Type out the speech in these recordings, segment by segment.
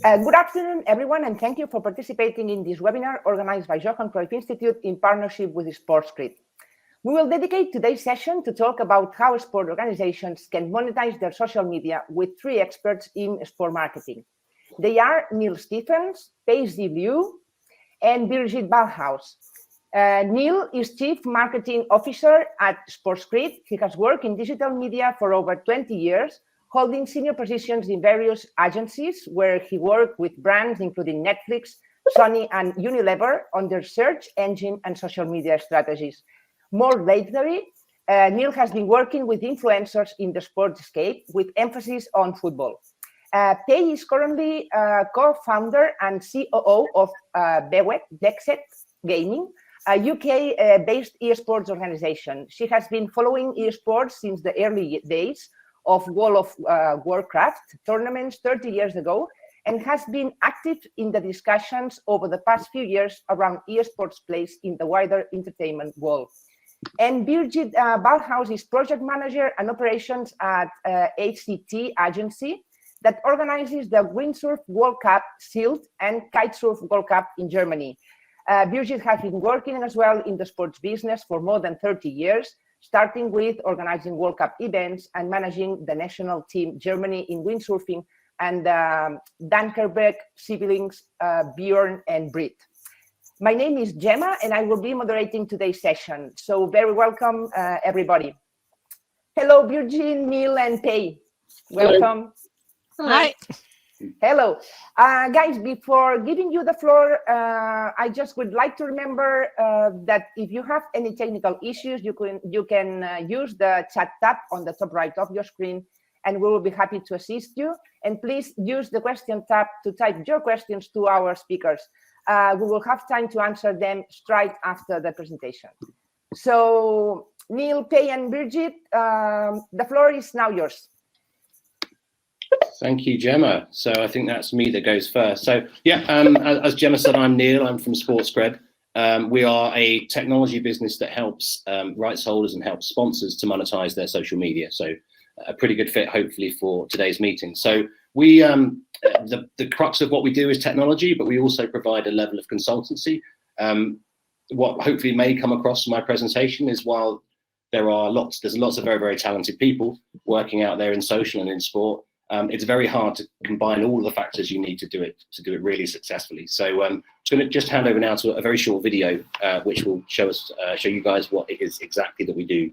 Good afternoon, everyone, and thank you for participating in this webinar organized by Johan Cruyff Institute in partnership with Esports. We will dedicate today's session to talk about how sport organizations can monetize their social media with three experts in sport marketing. They are Neil Stephens, Pei Zhi Liou, and Birgit Balhaus. Neil is Chief Marketing Officer at Sportscred. He has worked in digital media for over 20 years, holding senior positions in various agencies where he worked with brands including Netflix, Sony, and Unilever on their search engine and social media strategies. More lately, Neil has been working with influencers in the sportscape with emphasis on football. Pei is currently co-founder and COO of Vexed Gaming, a UK-based esports organization. She has been following esports since the early days of World of Warcraft tournaments 30 years ago, and has been active in the discussions over the past few years around esports place in the wider entertainment world. And Birgit Balhaus is project manager and operations at HCT agency that organizes the Windsurf World Cup Shield and Kitesurf World Cup in Germany. Birgit has been working as well in the sports business for more than 30 years, starting with organizing World Cup events and managing the national team Germany in windsurfing, and Dankerberg siblings Björn and Britt. My name is Gemma, and I will be moderating today's session. So very welcome, everybody. Hello, Birgit, Neil, and Pei. Welcome. Hi. Hello. Guys, before giving you the floor, I just would like to remember that if you have any technical issues, you can use the chat tab on the top right of your screen, and we will be happy to assist you. And please use the question tab to type your questions to our speakers. We will have time to answer them straight after the presentation. So Neil, Pei, and Birgit, the floor is now yours. Thank you, Gemma. So I think that's me that goes first. So yeah, as Gemma said, I'm Neil. I'm from Sportscred. We are a technology business that helps rights holders and helps sponsors to monetize their social media. So a pretty good fit, hopefully, for today's meeting. So we, the crux of what we do is technology, but we also provide a level of consultancy. What hopefully may come across in my presentation is while there's lots of very, very talented people working out there in social and in sport, it's very hard to combine all of the factors you need to do it really successfully. So I'm going to just hand over now to a very short video, which will show you guys what it is exactly that we do.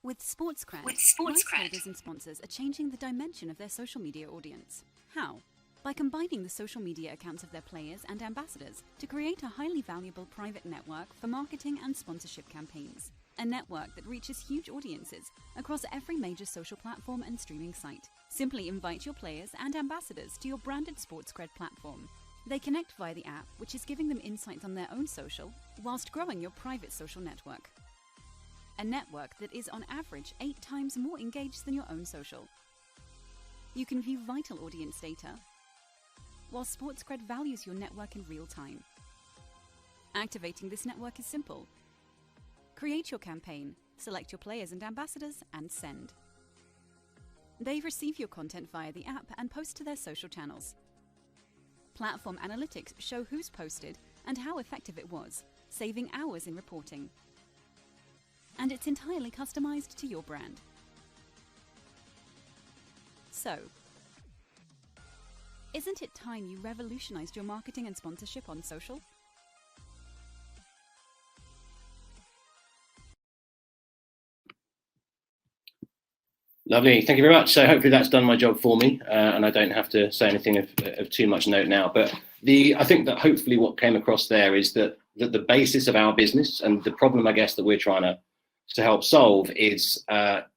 With Sportscred, rights holders and sponsors are changing the dimension of their social media audience. How? By combining the social media accounts of their players and ambassadors to create a highly valuable private network for marketing and sponsorship campaigns. A network that reaches huge audiences across every major social platform and streaming site. Simply invite your players and ambassadors to your branded Sportscred platform. They connect via the app, which is giving them insights on their own social, whilst growing your private social network. A network that is on average 8 times more engaged than your own social. You can view vital audience data, while Sportscred values your network in real time. Activating this network is simple. Create your campaign, select your players and ambassadors, and send. They receive your content via the app and post to their social channels. Platform analytics show who's posted and how effective it was, saving hours in reporting. And it's entirely customized to your brand. So, isn't it time you revolutionized your marketing and sponsorship on social? Lovely, thank you very much. So hopefully that's done my job for me, and I don't have to say anything of too much note now. But I think that hopefully what came across there is that the basis of our business and the problem, I guess, that we're trying to help solve is that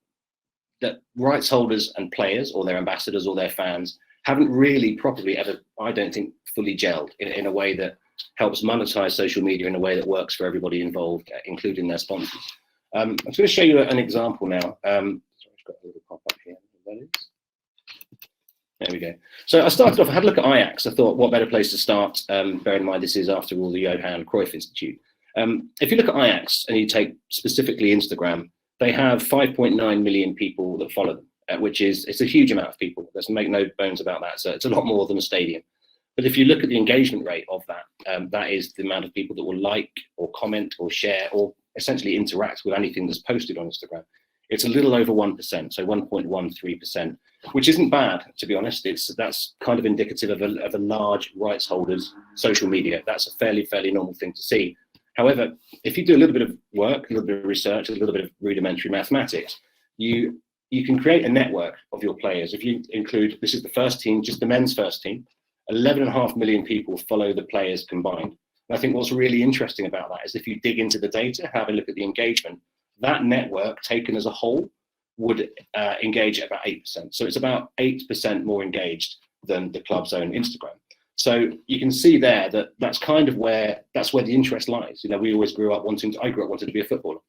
rights holders and players, or their ambassadors or their fans, haven't really properly ever, I don't think, fully gelled in a way that helps monetize social media in a way that works for everybody involved, including their sponsors. I'm just going to show you an example now. Got a little pop-up here. There we go. So I started off, I had a look at Ajax. I thought, what better place to start, bearing in mind this is, after all, the Johan Cruyff Institute. If you look at Ajax and you take specifically Instagram, they have 5.9 million people that follow them. it's a huge amount of people. Let's make no bones about that. So it's a lot more than a stadium. But if you look at the engagement rate of that, that is the amount of people that will like or comment or share or essentially interact with anything that's posted on Instagram. It's a little over 1%, so 1.13%, which isn't bad, to be honest. That's kind of indicative of a large rights holders social media. That's a fairly normal thing to see. However, if you do a little bit of work, a little bit of research, a little bit of rudimentary mathematics, you can create a network of your players. If you include, this is the first team, just the men's first team, 11.5 million people follow the players combined. And I think what's really interesting about that is if you dig into the data, have a look at the engagement, that network taken as a whole would engage at about 8%. So it's about 8% more engaged than the club's own Instagram. So you can see there that that's kind of where the interest lies. You know, we always I grew up wanting to be a footballer.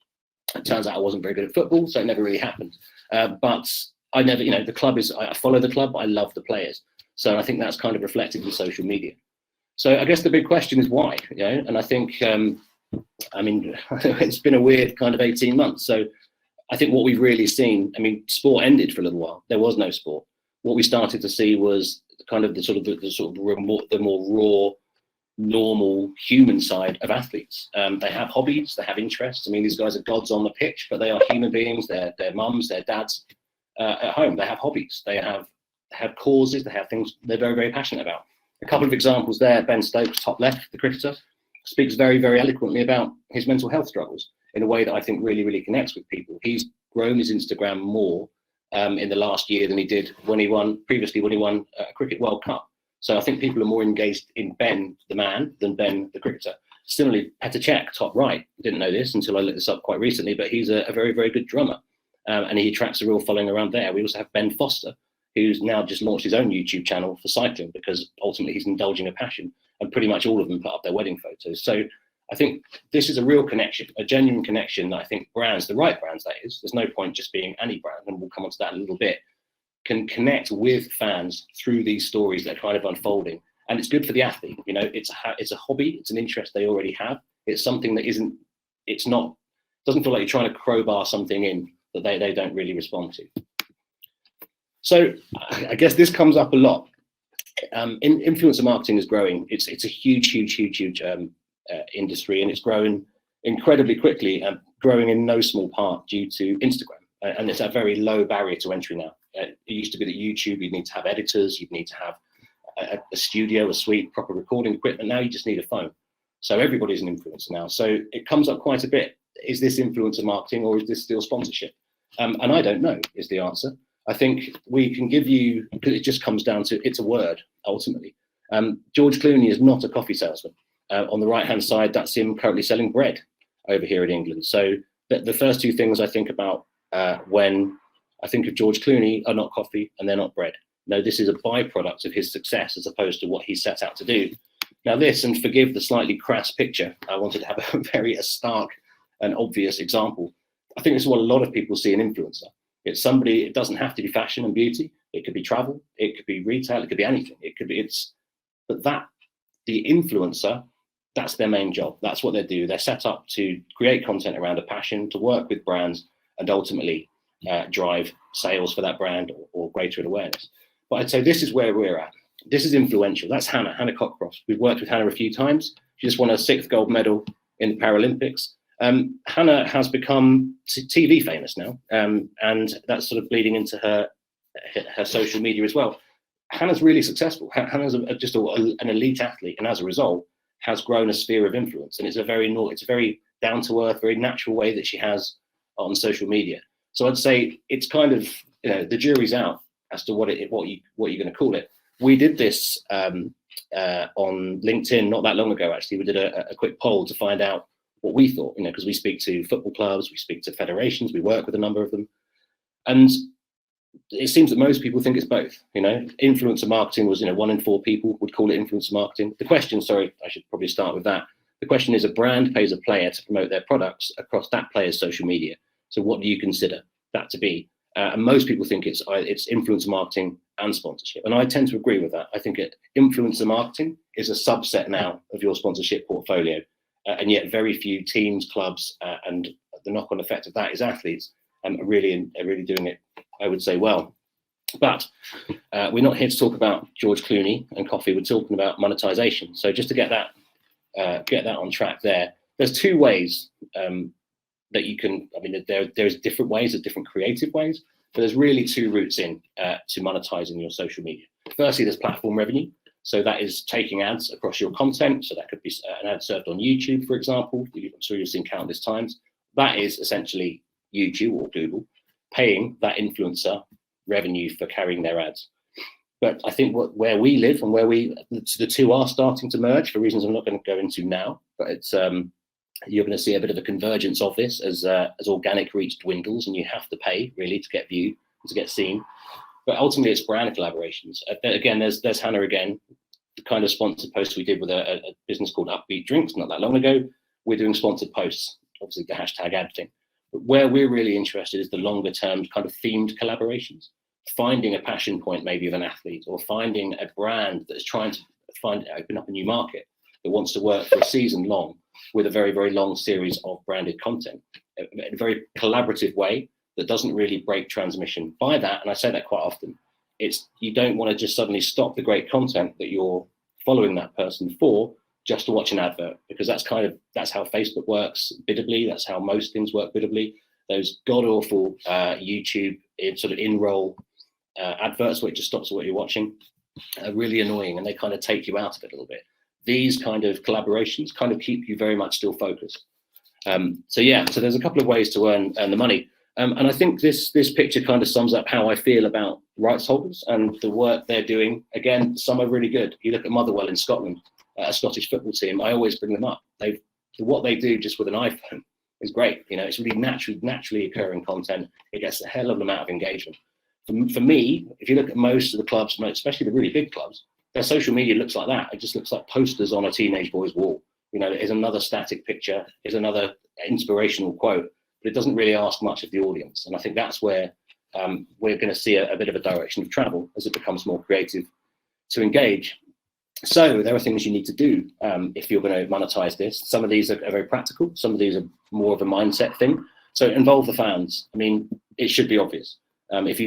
It turns out I wasn't very good at football, so it never really happened. But I never, you know, I follow the club, but I love the players. So I think that's kind of reflected in social media. So I guess the big question is why, you know, and I think, I mean, it's been a weird kind of 18 months. So I think what we've really seen, I mean, sport ended for a little while. There was no sport. What we started to see was kind of the more raw, normal human side of athletes. They have hobbies, they have interests. I mean, these guys are gods on the pitch, but they are human beings. They're mums, they're dads at home. They have hobbies. They have causes. They have things they're very passionate about. A couple of examples there. Ben Stokes, top left, the cricketer, speaks very eloquently about his mental health struggles in a way that I think really connects with people. He's grown his Instagram more in the last year than he did when he won a Cricket World Cup. So I think people are more engaged in Ben, the man, than Ben, the cricketer. Similarly, Petr Cech, top right. Didn't know this until I looked this up quite recently, but he's a very good drummer. And he attracts a real following around there. We also have Ben Foster, who's now just launched his own YouTube channel for cycling because ultimately he's indulging a passion, and pretty much all of them put up their wedding photos. So I think this is a real connection, a genuine connection that I think brands, the right brands that is, there's no point just being any brand, and we'll come on to that in a little bit, can connect with fans through these stories that are kind of unfolding. And it's good for the athlete. You know, it's a hobby, it's an interest they already have. It's something that doesn't feel like you're trying to crowbar something in that they don't really respond to. So I guess this comes up a lot. Influencer marketing is growing. It's a huge industry, and it's growing incredibly quickly and growing in no small part due to Instagram. And it's a very low barrier to entry now. It used to be that YouTube, you'd need to have editors, you'd need to have a studio, a suite, proper recording equipment. Now you just need a phone. So everybody's an influencer now. So it comes up quite a bit. Is this influencer marketing or is this still sponsorship? And I don't know is the answer. I think we can give you, because it just comes down to, it's a word, ultimately. George Clooney is not a coffee salesman. On the right-hand side, that's him currently selling bread over here in England. So the first two things I think about when I think of George Clooney are not coffee and they're not bread. No, this is a byproduct of his success as opposed to what he set out to do. Now this, and forgive the slightly crass picture, I wanted to have a very stark and obvious example. I think this is what a lot of people see an influencer. It's somebody, it doesn't have to be fashion and beauty. It could be travel, it could be retail, it could be anything. It could be, but the influencer, that's their main job. That's what they do. They're set up to create content around a passion, to work with brands, and ultimately drive sales for that brand or greater awareness. But I'd say this is where we're at. This is influential. That's Hannah Cockcroft. We've worked with Hannah a few times. She just won her 6th gold medal in the Paralympics. Hannah has become TV famous now, and that's sort of bleeding into her social media as well. Hannah's really successful. Hannah's just an elite athlete, and as a result, has grown a sphere of influence. And it's a very down to earth, very natural way that she has on social media. So I'd say it's kind of, you know, the jury's out as to what you're going to call it. We did this on LinkedIn not that long ago. Actually, we did a quick poll to find out what we thought, you know, because we speak to football clubs, we speak to federations, we work with a number of them, and it seems that most people think it's both. You know, influencer marketing was, 1 in 4 people would call it influencer marketing. The question, sorry, I should probably start with that. The question is, a brand pays a player to promote their products across that player's social media. So what do you consider that to be? And most people think it's influencer marketing and sponsorship. And I tend to agree with that. I think influencer marketing is a subset now of your sponsorship portfolio. And yet very few teams, clubs, and the knock-on effect of that is athletes are really doing it I would say well. But we're not here to talk about George Clooney and coffee. We're talking about monetization. So just to get that on track there's two ways that you can, I mean, there's different ways, there's different creative ways, but there's really two routes in to monetizing your social media. Firstly, there's platform revenue. So that is taking ads across your content. So that could be an ad served on YouTube, for example. I'm sure you've seen countless times. That is essentially YouTube or Google paying that influencer revenue for carrying their ads. But I think where we live and where the two are starting to merge for reasons I'm not going to go into now, but it's you're going to see a bit of a convergence of this as organic reach dwindles and you have to pay really to get viewed, to get seen. But ultimately it's brand collaborations. Again, there's Hannah again, the kind of sponsored posts we did with a business called Upbeat Drinks not that long ago. We're doing sponsored posts, obviously the hashtag ad thing. But where we're really interested is the longer term kind of themed collaborations, finding a passion point maybe of an athlete or finding a brand that's trying to open up a new market that wants to work for a season long with a very, very long series of branded content in a very collaborative way that doesn't really break transmission. By that, and I say that quite often, it's you don't want to just suddenly stop the great content that you're following that person for just to watch an advert, because that's how Facebook works biddably. That's how most things work biddably. Those god awful YouTube sort of in-roll adverts where it just stops what you're watching are really annoying, and they kind of take you out of it a little bit. These kind of collaborations kind of keep you very much still focused. So there's a couple of ways to earn the money. And I think this picture kind of sums up how I feel about rights holders and the work they're doing. Again, some are really good. You look at Motherwell in Scotland, a Scottish football team. I always bring them up. What they do just with an iPhone is great. You know, it's really naturally occurring content. It gets a hell of an amount of engagement. For me, if you look at most of the clubs, especially the really big clubs, their social media looks like that. It just looks like posters on a teenage boy's wall. You know, here's another static picture, here's another inspirational quote, but it doesn't really ask much of the audience. And I think that's where we're going to see a bit of a direction of travel as it becomes more creative to engage. So there are things you need to do if you're going to monetize this. Some of these are very practical. Some of these are more of a mindset thing. So involve the fans. I mean, it should be obvious. If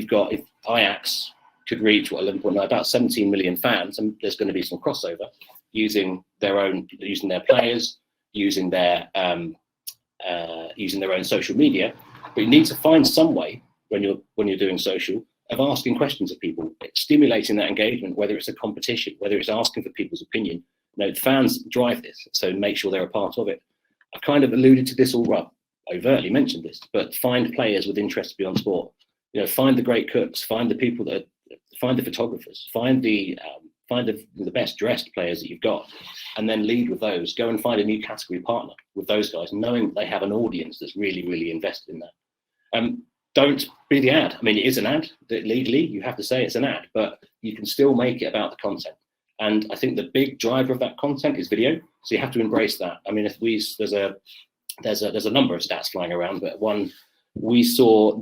Ajax could reach about 17 million fans, and there's going to be some crossover using their players, using their own social media. But you need to find some way when you're doing social of asking questions of people, stimulating that engagement, whether it's a competition, whether it's asking for people's opinion. You know, fans drive this, so make sure they're a part of it. I kind of alluded to this overtly mentioned this, but find players with interest beyond sport. You know, find the great cooks, find the people find the photographers, find the best dressed players that you've got, and then lead with those. Go and find a new category partner with those guys, knowing that they have an audience that's really, really invested in that. Don't be the ad. I mean, it is an ad. Legally, you have to say it's an ad, but you can still make it about the content. And I think the big driver of that content is video. So you have to embrace that. I mean, there's a number of stats flying around, but one we saw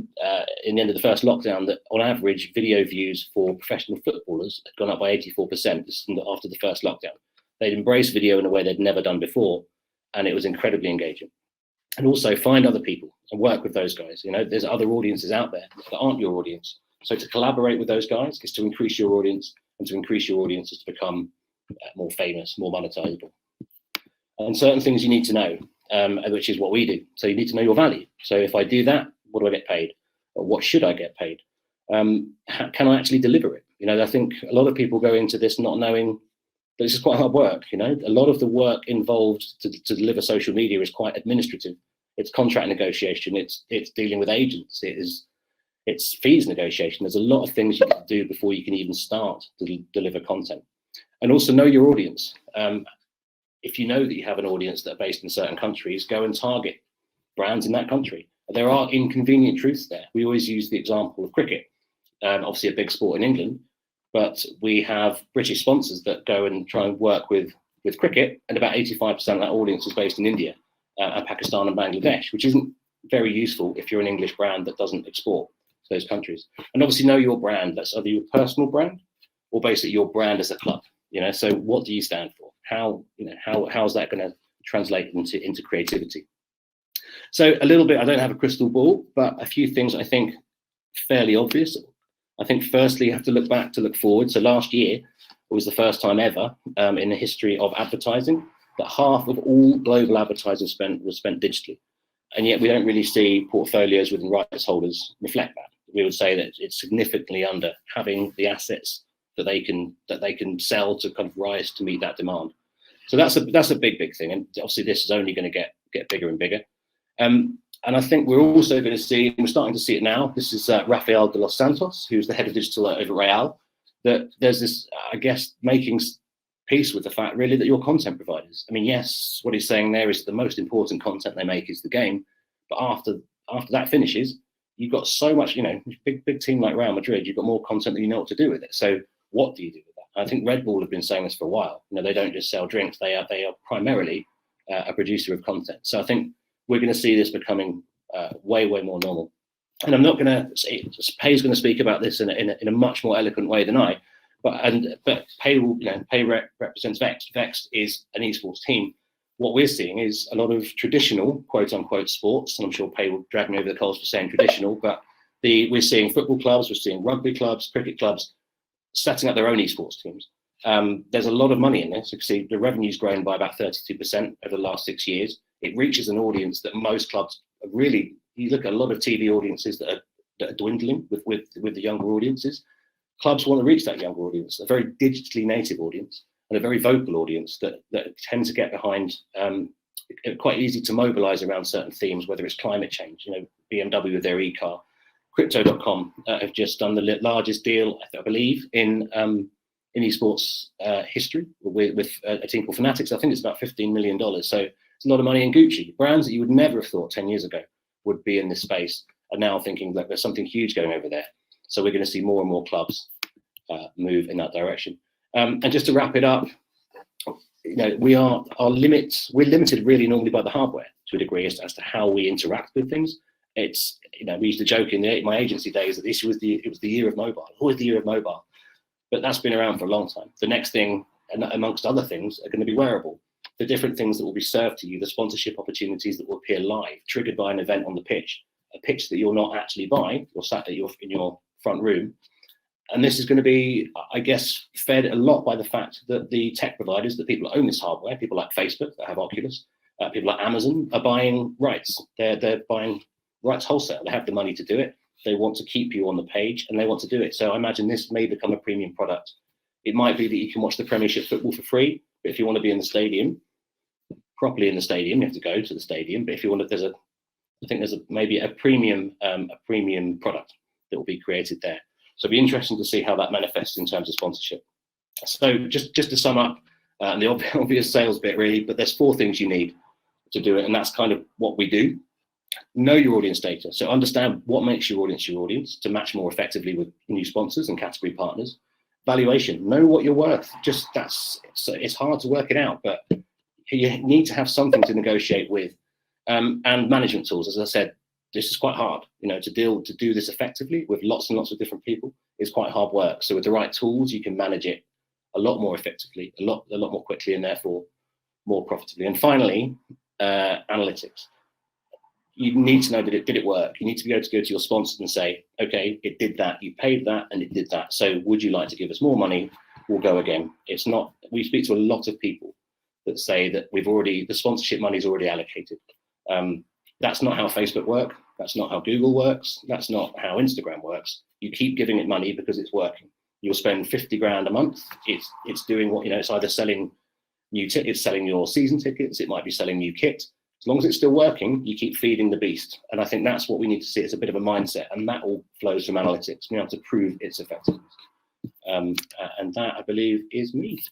in the end of the first lockdown that on average video views for professional footballers had gone up by 84% after the first lockdown. They'd embraced video in a way they'd never done before, and it was incredibly engaging. And also find other people and work with those guys. You know, there's other audiences out there that aren't your audience. So to collaborate with those guys is to increase your audience, and to increase your audience is to become more famous, more monetizable. And certain things you need to know, which is what we do. So you need to know your value. So if I do that, what do I get paid? Or what should I get paid? Can I actually deliver it? You know, I think a lot of people go into this not knowing that this is quite hard work. You know, a lot of the work involved to deliver social media is quite administrative. It's contract negotiation. It's dealing with agents. It's fees negotiation. There's a lot of things you can do before you can even start to deliver content. And also know your audience. If you know that you have an audience that are based in certain countries, go and target brands in that country. There are inconvenient truths there. We always use the example of cricket, obviously a big sport in England, but we have British sponsors that go and try and work with cricket, and about 85% of that audience is based in India and Pakistan and Bangladesh, which isn't very useful if you're an English brand that doesn't export to those countries. And obviously know your brand. That's either your personal brand or basically your brand as a club. You know, so what do you stand for? How's that going to translate into creativity? So a little bit, I don't have a crystal ball, but a few things I think fairly obvious. I think firstly you have to look back to look forward. So last year was the first time ever in the history of advertising that half of all global advertising spent was spent digitally. And yet we don't really see portfolios within rights holders reflect that. We would say that it's significantly under having the assets that they can sell to kind of rise to meet that demand. So that's a big thing. And obviously this is only going to get bigger and bigger. And I think we're also going to see, and we're starting to see it now, this is Rafael de los Santos, who's the head of digital over Real, that there's this, I guess, making peace with the fact really that you're content providers. I mean, yes, what he's saying there is the most important content they make is the game, but after that finishes, you've got so much, you know, big team like Real Madrid, you've got more content than you know what to do with it. So what do you do with that? I think Red Bull have been saying this for a while. You know, they don't just sell drinks; they are primarily a producer of content. So I think we're going to see this becoming way more normal. And I'm not going to say, Pei's going to speak about this in a much more eloquent way than I. But Pei will, you know, Pei represents Vexed. Vexed is an esports team. What we're seeing is a lot of traditional, quote unquote, sports, and I'm sure Pei will drag me over the coals for saying traditional, but we're seeing football clubs, we're seeing rugby clubs, cricket clubs setting up their own esports teams. There's a lot of money in this. You can see the revenue's grown by about 32% over the last 6 years. It reaches an audience that most clubs are really, you look at a lot of TV audiences that are dwindling with the younger audiences. Clubs want to reach that younger audience, a very digitally native audience, and a very vocal audience that tend to get behind, quite easy to mobilize around certain themes, whether it's climate change, you know, BMW with their e-car. Crypto.com have just done the largest deal, I believe, in esports history with a team called Fanatics. I think it's about $15 million. So it's a lot of money in Gucci. Brands that you would never have thought 10 years ago would be in this space are now thinking that there's something huge going over there. So we're going to see more and more clubs move in that direction. And just to wrap it up, you know, we're limited really normally by the hardware to a degree as to how we interact with things. It's, you know, we used to joke in my agency days that it was the year of mobile, always the year of mobile, but that's been around for a long time. The next thing, and amongst other things, are going to be wearable. The different things that will be served to you, the sponsorship opportunities that will appear live, triggered by an event on the pitch, a pitch that you're not actually by, you're sat in your front room. And this is going to be, I guess, fed a lot by the fact that the tech providers, the people that own this hardware, people like Facebook that have Oculus, people like Amazon are buying rights. They're buying rights wholesale. They have the money to do it. They want to keep you on the page and they want to do it. So I imagine this may become a premium product. It might be that you can watch the Premiership football for free, but if you want to be in the stadium, properly in the stadium, you have to go to the stadium. But if you want to, I think there's maybe a premium product that will be created there. So it'll be interesting to see how that manifests in terms of sponsorship. So just to sum up, the obvious sales bit really, but there's 4 things you need to do it, and that's kind of what we do. Know your audience data. So understand what makes your audience to match more effectively with new sponsors and category partners. Valuation, know what you're worth. It's hard to work it out, but you need to have something to negotiate with. And management tools, as I said, this is quite hard, you know, to do this effectively with lots and lots of different people is quite hard work. So with the right tools, you can manage it a lot more effectively, a lot more quickly, and therefore more profitably. And finally, analytics. You need to know that did it work. You need to be able to go to your sponsors and say, okay, it did that, you paid that, and it did that. So would you like to give us more money? We'll go again. It's not, we speak to a lot of people that say that the sponsorship money is already allocated. That's not how Facebook works. That's not how Google works. That's not how Instagram works. You keep giving it money because it's working. You'll spend 50 grand a month. It's doing what, you know, it's either selling new tickets, selling your season tickets. It might be selling new kit. As long as it's still working, you keep feeding the beast. And I think that's what we need to see. It's a bit of a mindset, and that all flows from analytics. We have to prove its effectiveness. And that, I believe, is me.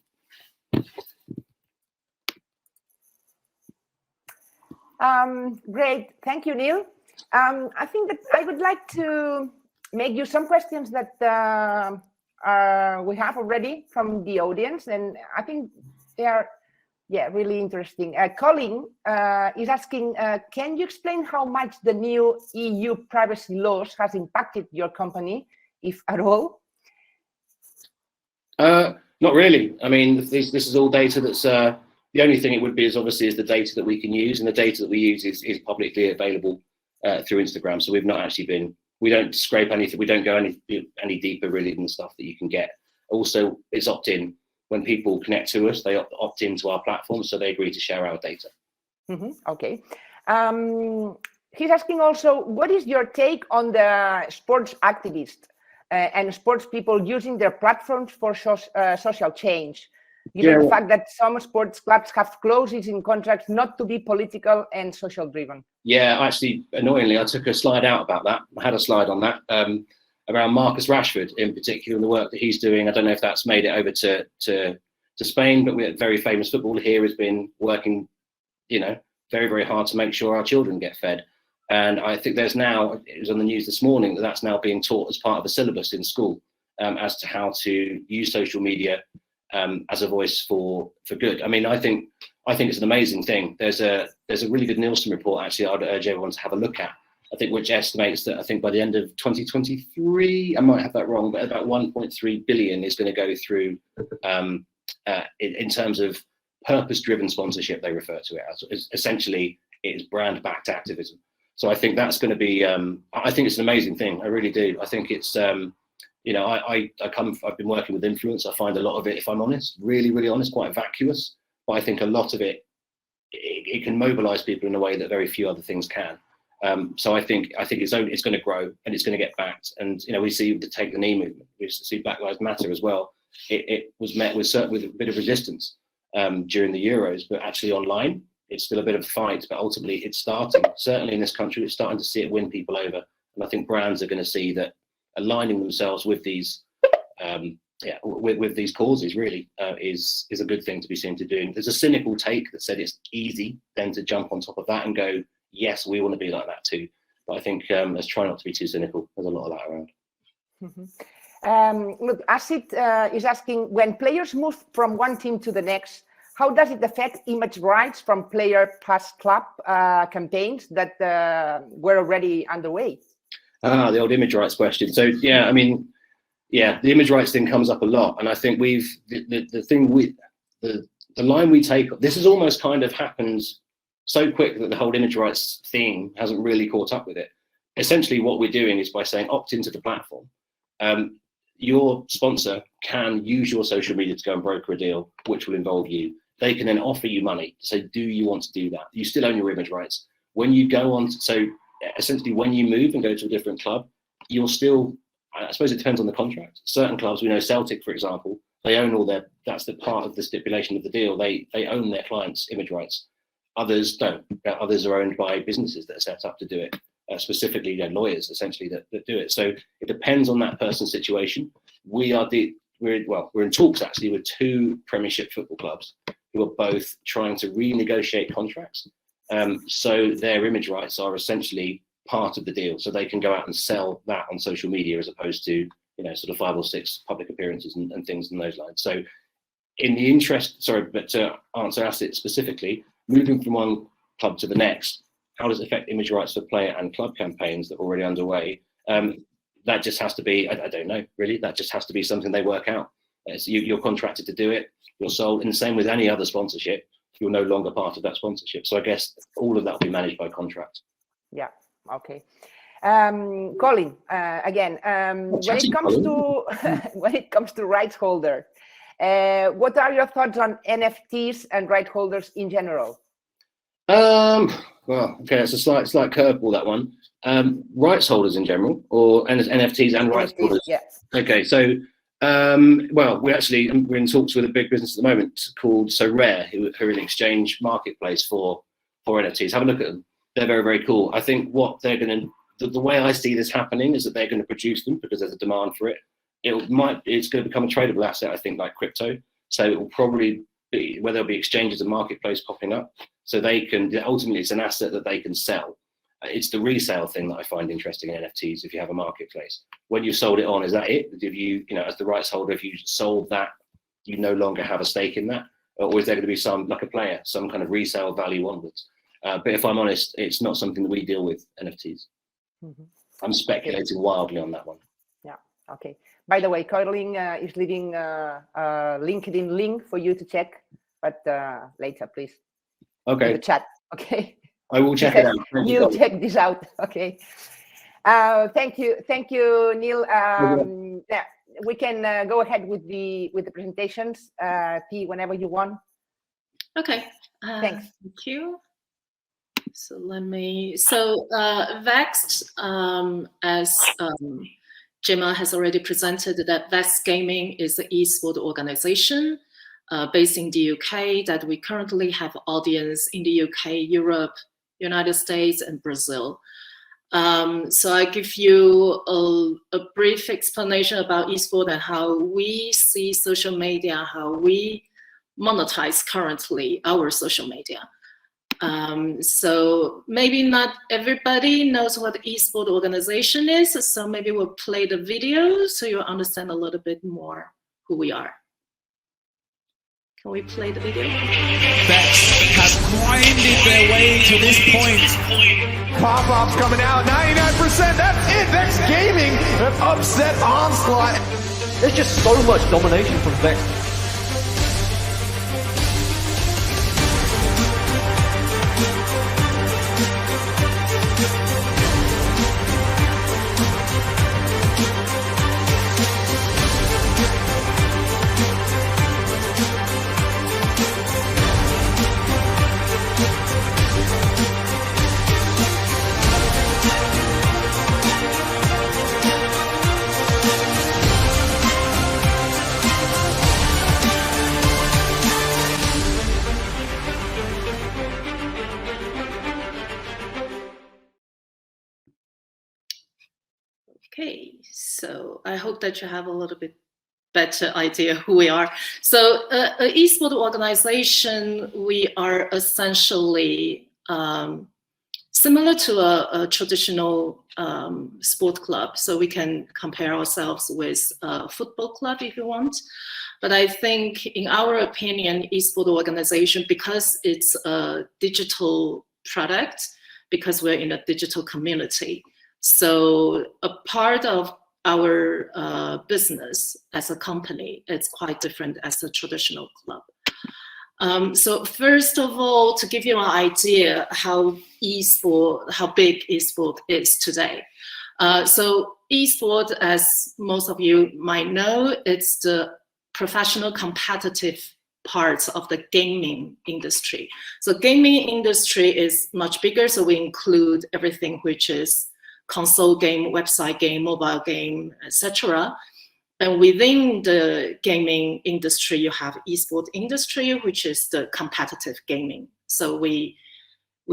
Great, thank you, Neil. I think that I would like to make you some questions that we have already from the audience, and I think they are, really interesting. Colin is asking, can you explain how much the new EU privacy laws has impacted your company, if at all? Not really. I mean, this is all data that's the only thing it would be is obviously the data that we can use, and the data that we use is publicly available through Instagram. So we've not actually been We don't scrape anything. We don't go any deeper really than the stuff that you can get. Also, it's opt-in. When people connect to us, they opt into our platform, so they agree to share our data. Okay. He's asking also, what is your take on the sports activists and sports people using their platforms for social change? Given the fact that some sports clubs have clauses in contracts not to be political and social driven. Yeah, actually, annoyingly, I took a slide out about that. I had a slide on that around Marcus Rashford in particular and the work that he's doing. I don't know if that's made it over to Spain, but we're very famous footballer here has been working, very, very hard to make sure our children get fed. And I think there's now, it was on the news this morning, that's now being taught as part of the syllabus in school as to how to use social media as a voice for good. I mean, I think it's an amazing thing. There's a really good Nielsen report, actually, I'd urge everyone to have a look at, I think, which estimates that I think by the end of 2023, I might have that wrong, but about 1.3 billion is going to go through in terms of purpose-driven sponsorship, they refer to it as. Essentially, it is brand-backed activism. So I think that's going to be, I think it's an amazing thing. I really do. I think it's, I've been working with influence. I find a lot of it, if I'm honest, really, really honest, quite vacuous. But I think a lot of it can mobilize people in a way that very few other things can. So I think it's going to grow and it's going to get backed. And, we see the Take the Knee movement. We see Black Lives Matter as well. It was met with a bit of resistance during the Euros, but actually online, it's still a bit of a fight, but ultimately it's starting. Certainly in this country, it's starting to see it win people over. And I think brands are going to see that aligning themselves with these with these causes really is a good thing to be seen to do. There's a cynical take that said it's easy then to jump on top of that and go, yes, we want to be like that too. But I think let's try not to be too cynical. There's a lot of that around. Look, Acid is asking, when players move from one team to the next, how does it affect image rights from player plus club campaigns that were already underway? The old image rights question. So yeah, I mean, the image rights thing comes up a lot, and I think the line we take. This has almost kind of happened so quick that the whole image rights thing hasn't really caught up with it. Essentially, what we're doing is by saying opt into the platform. Your sponsor can use your social media to go and broker a deal, which will involve you. They can then offer you money to say, do you want to do that? You still own your image rights. When you go on, so essentially when you move and go to a different club, you're still, I suppose it depends on the contract. Certain clubs, we know Celtic, for example, they own that's the part of the stipulation of the deal. They own their clients' image rights. Others don't. Others are owned by businesses that are set up to do it. Specifically, lawyers essentially that do it. So it depends on that person's situation. We're in talks actually with 2 Premiership football clubs who are both trying to renegotiate contracts. So their image rights are essentially part of the deal, so they can go out and sell that on social media as opposed to sort of 5 or 6 public appearances and things in those lines. So in the interest, but to answer Asset specifically, moving from one club to the next, how does it affect image rights for player and club campaigns that are already underway? That just has to be, I don't know, really. That just has to be something they work out. So you're contracted to do it. You're sold. And the same with any other sponsorship. You're no longer part of that sponsorship. So I guess all of that will be managed by contract. Yeah. Okay. Colin, again, when it comes to rights holder, what are your thoughts on NFTs and right holders in general? Well, okay, it's a slight curveball, that one. Rights holders in general, or NFTs and rights holders? Yeah. Okay, so, we're in talks with a big business at the moment called So Rare, who are an exchange marketplace for NFTs. Have a look at them. They're very, very cool. I think what they're going to, the way I see this happening is that they're going to produce them because there's a demand for it. It's going to become a tradable asset, I think, like crypto. So it will probably be where there'll be exchanges and marketplace popping up. So they can, ultimately it's an asset that they can sell. It's the resale thing that I find interesting in NFTs. If you have a marketplace, when you sold it on, is that it? If you, as the rights holder, if you sold that, you no longer have a stake in that, or is there going to be some, like a player, some kind of resale value onwards? But if I'm honest, it's not something that we deal with, NFTs. Mm-hmm. I'm speculating wildly on that one. Yeah. Okay. By the way, Colin is leaving a LinkedIn link for you to check, but later, please. Okay. In the chat. Okay. I will check it out. You'll check this out. Okay. Thank you, Neil. Yeah, we can go ahead with the presentations, P, whenever you want. Okay. Thanks. Thank you. So Vexed, as Gemma has already presented, that Vexed Gaming is an esports organization based in the UK that we currently have audience in the UK, Europe, United States, and Brazil. So I give you a brief explanation about esports and how we see social media, how we monetize currently our social media. So maybe not everybody knows what esports organization is, so maybe we'll play the video so you'll understand a little bit more who we are. Can we play the video? Vexed has grinded their way to this point. Pop-Pop's coming out, 99%, that's it! Vexed Gaming, an upset onslaught. There's just so much domination from Vexed. Okay, so I hope that you have a little bit better idea who we are. So an esports organization, we are essentially similar to a traditional sport club. So we can compare ourselves with a football club if you want. But I think in our opinion, esports organization, because it's a digital product, because we're in a digital community, so a part of our business as a company, it's quite different as a traditional club. So first of all, to give you an idea how big esport is today. So esport, as most of you might know, it's the professional competitive parts of the gaming industry. So gaming industry is much bigger, so we include everything which is console game, website game, mobile game, etc. And within the gaming industry, you have esports industry, which is the competitive gaming. So we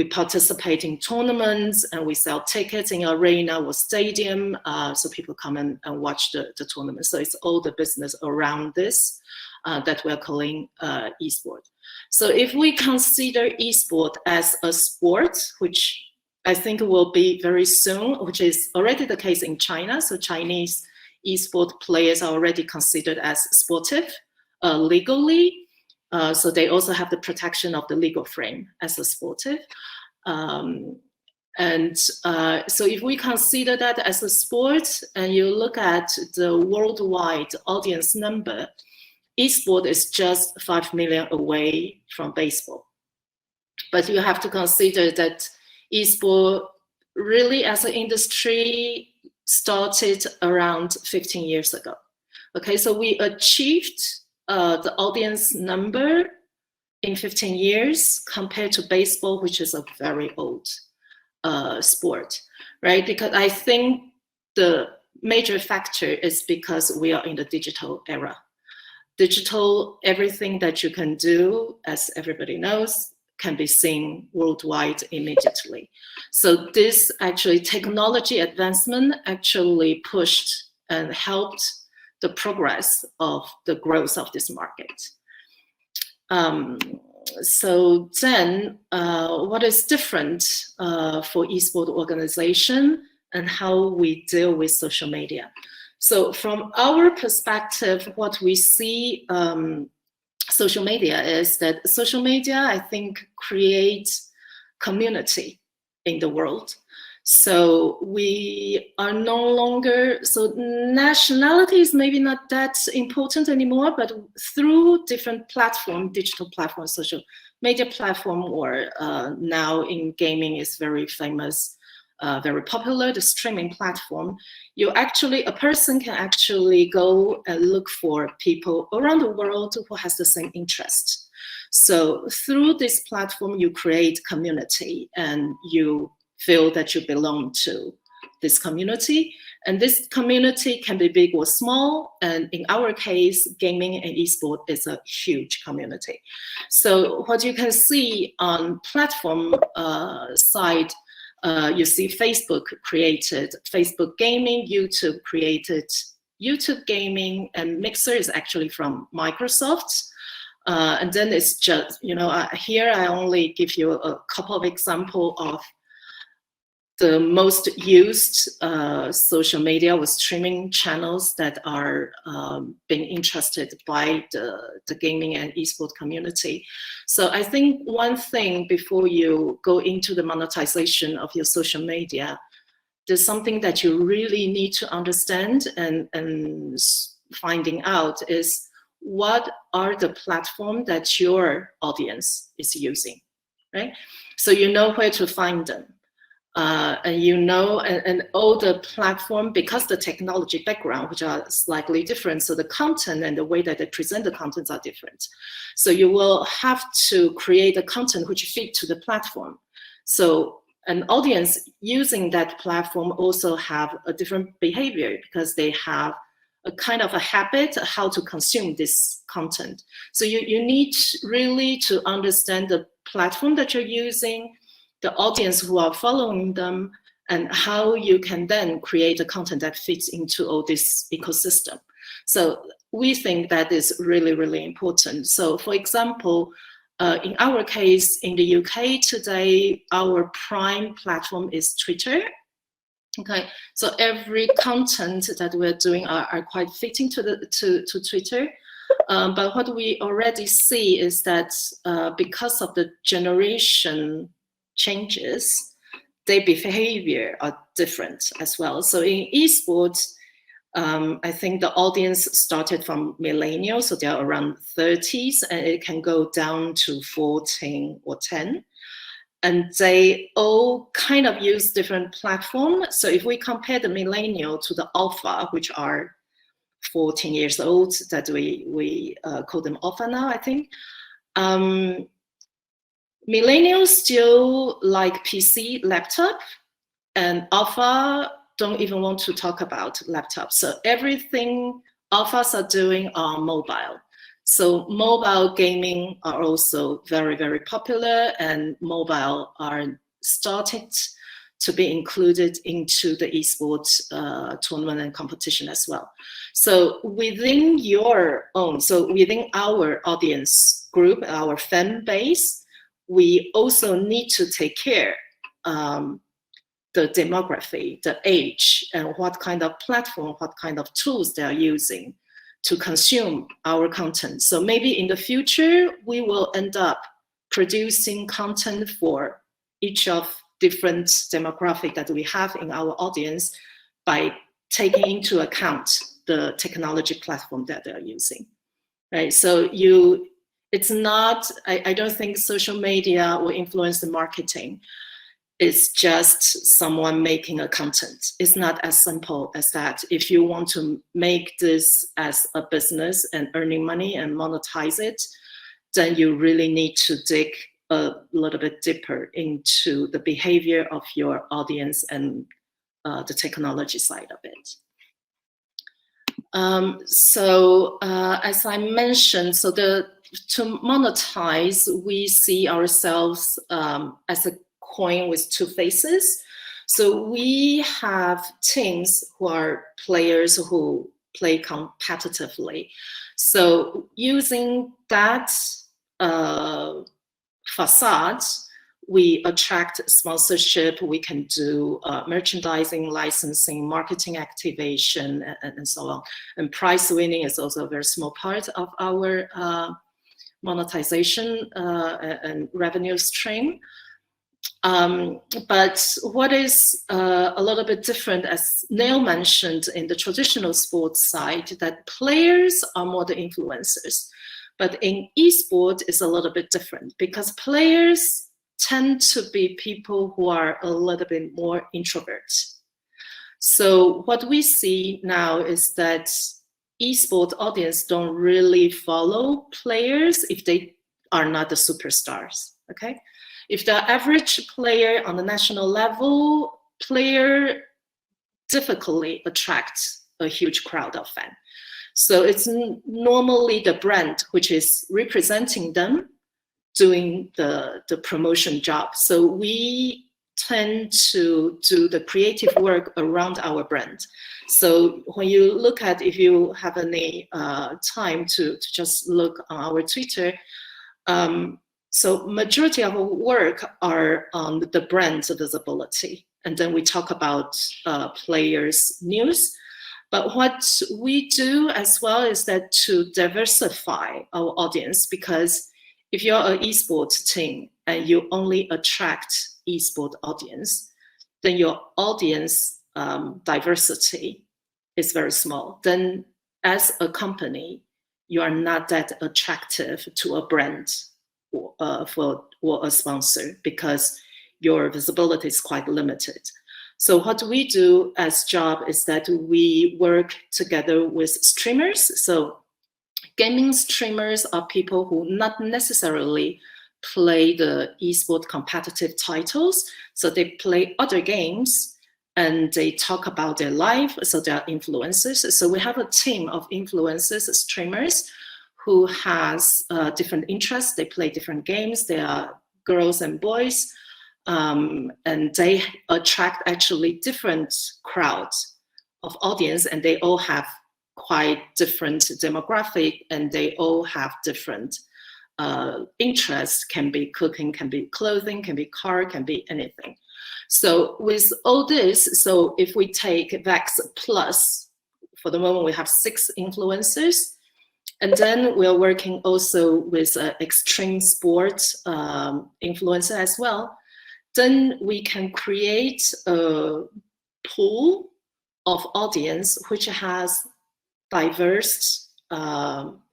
participate in tournaments and we sell tickets in arena or stadium, so people come and watch the tournament. So it's all the business around this that we're calling esport. So if we consider esport as a sport, which I think will be very soon, which is already the case in China. So Chinese esport players are already considered as sportive legally. So they also have the protection of the legal frame as a sportive. So if we consider that as a sport and you look at the worldwide audience number, esport is just 5 million away from baseball. But you have to consider that esport really as an industry started around 15 years ago. Okay, so we achieved the audience number in 15 years compared to baseball, which is a very old sport, right? Because I think the major factor is because we are in the digital era. Digital, everything that you can do, as everybody knows, can be seen worldwide immediately. So this actually technology advancement actually pushed and helped the progress of the growth of this market. So then what is different for esports organization and how we deal with social media? So from our perspective, what we see social media is that social media, I think, creates community in the world. So we are no longer, so nationality is maybe not that important anymore, but through different platforms, digital platforms, social media platform, or now in gaming is very famous very popular, the streaming platform, a person can actually go and look for people around the world who has the same interest. So through this platform, you create community and you feel that you belong to this community. And this community can be big or small. And in our case, gaming and esports is a huge community. So what you can see on platform side, you see Facebook created Facebook Gaming, YouTube created YouTube Gaming, and Mixer is actually from Microsoft. And then it's just, here I only give you a couple of examples of the most used social media with streaming channels that are being interested by the gaming and esports community. So I think one thing before you go into the monetization of your social media, there's something that you really need to understand and finding out is what are the platforms that your audience is using, right? So you know where to find them. And all the platform, because the technology background, which are slightly different, so the content and the way that they present the contents are different. So you will have to create a content which fit to the platform. So an audience using that platform also have a different behavior because they have a kind of a habit how to consume this content. So you need really to understand the platform that you're using, the audience who are following them, and how you can then create a content that fits into all this ecosystem. So we think that is really, really important. So for example, in our case, in the UK today, our prime platform is Twitter. Okay, so every content that we're doing are quite fitting to Twitter. But what we already see is that because of the generation changes, their behavior are different as well. So in esports, I think the audience started from millennials, so they're around 30s, and it can go down to 14 or 10. And they all kind of use different platforms. So if we compare the millennial to the alpha, which are 14 years old, that we call them alpha now, I think. Millennials still like PC, laptop, and alpha don't even want to talk about laptops. So everything alphas are doing are mobile. So mobile gaming are also very, very popular, and mobile are started to be included into the esports tournament and competition as well. So within within our audience group, our fan base, we also need to take care the demography, the age, and what kind of platform, what kind of tools they are using to consume our content. So maybe in the future, we will end up producing content for each of different demographic that we have in our audience by taking into account the technology platform that they're using, right? So it's not, I don't think social media will influence the marketing. It's just someone making a content. It's not as simple as that. If you want to make this as a business and earning money and monetize it, then you really need to dig a little bit deeper into the behavior of your audience and the technology side of it. As I mentioned, to monetize, we see ourselves as a coin with two faces. So we have teams who are players who play competitively. So using that facade, we attract sponsorship, we can do merchandising, licensing, marketing activation, and so on. And prize winning is also a very small part of our monetization and revenue stream. But what is a little bit different, as Neil mentioned, in the traditional sports side, that players are more the influencers. But in esports, it's a little bit different because players tend to be people who are a little bit more introverts. So what we see now is that esports audience don't really follow players if they are not the superstars, okay? If the average player on the national level, player difficultly attracts a huge crowd of fans. So it's normally the brand which is representing them doing the promotion job. So we tend to do the creative work around our brand. So when you look at, if you have any time to just look on our Twitter, so majority of our work are on the brand visibility. And then we talk about players' news. But what we do as well is that to diversify our audience, because if you're an esports team and you only attract esports audience, then your audience diversity is very small. Then as a company, you are not that attractive to a brand or a sponsor because your visibility is quite limited. So what we do as job is that we work together with streamers. So gaming streamers are people who not necessarily play the esports competitive titles. So they play other games and they talk about their life. So they are influencers. So we have a team of influencers, streamers, who has different interests. They play different games. They are girls and boys. And they attract actually different crowds of audience, and they all have quite different demographic, and they all have different interests. Can be cooking, can be clothing, can be car, can be anything. So with all this, so if we take Vex Plus, for the moment we have 6 influencers, and then we're working also with extreme sports influencer as well. Then we can create a pool of audience which has diverse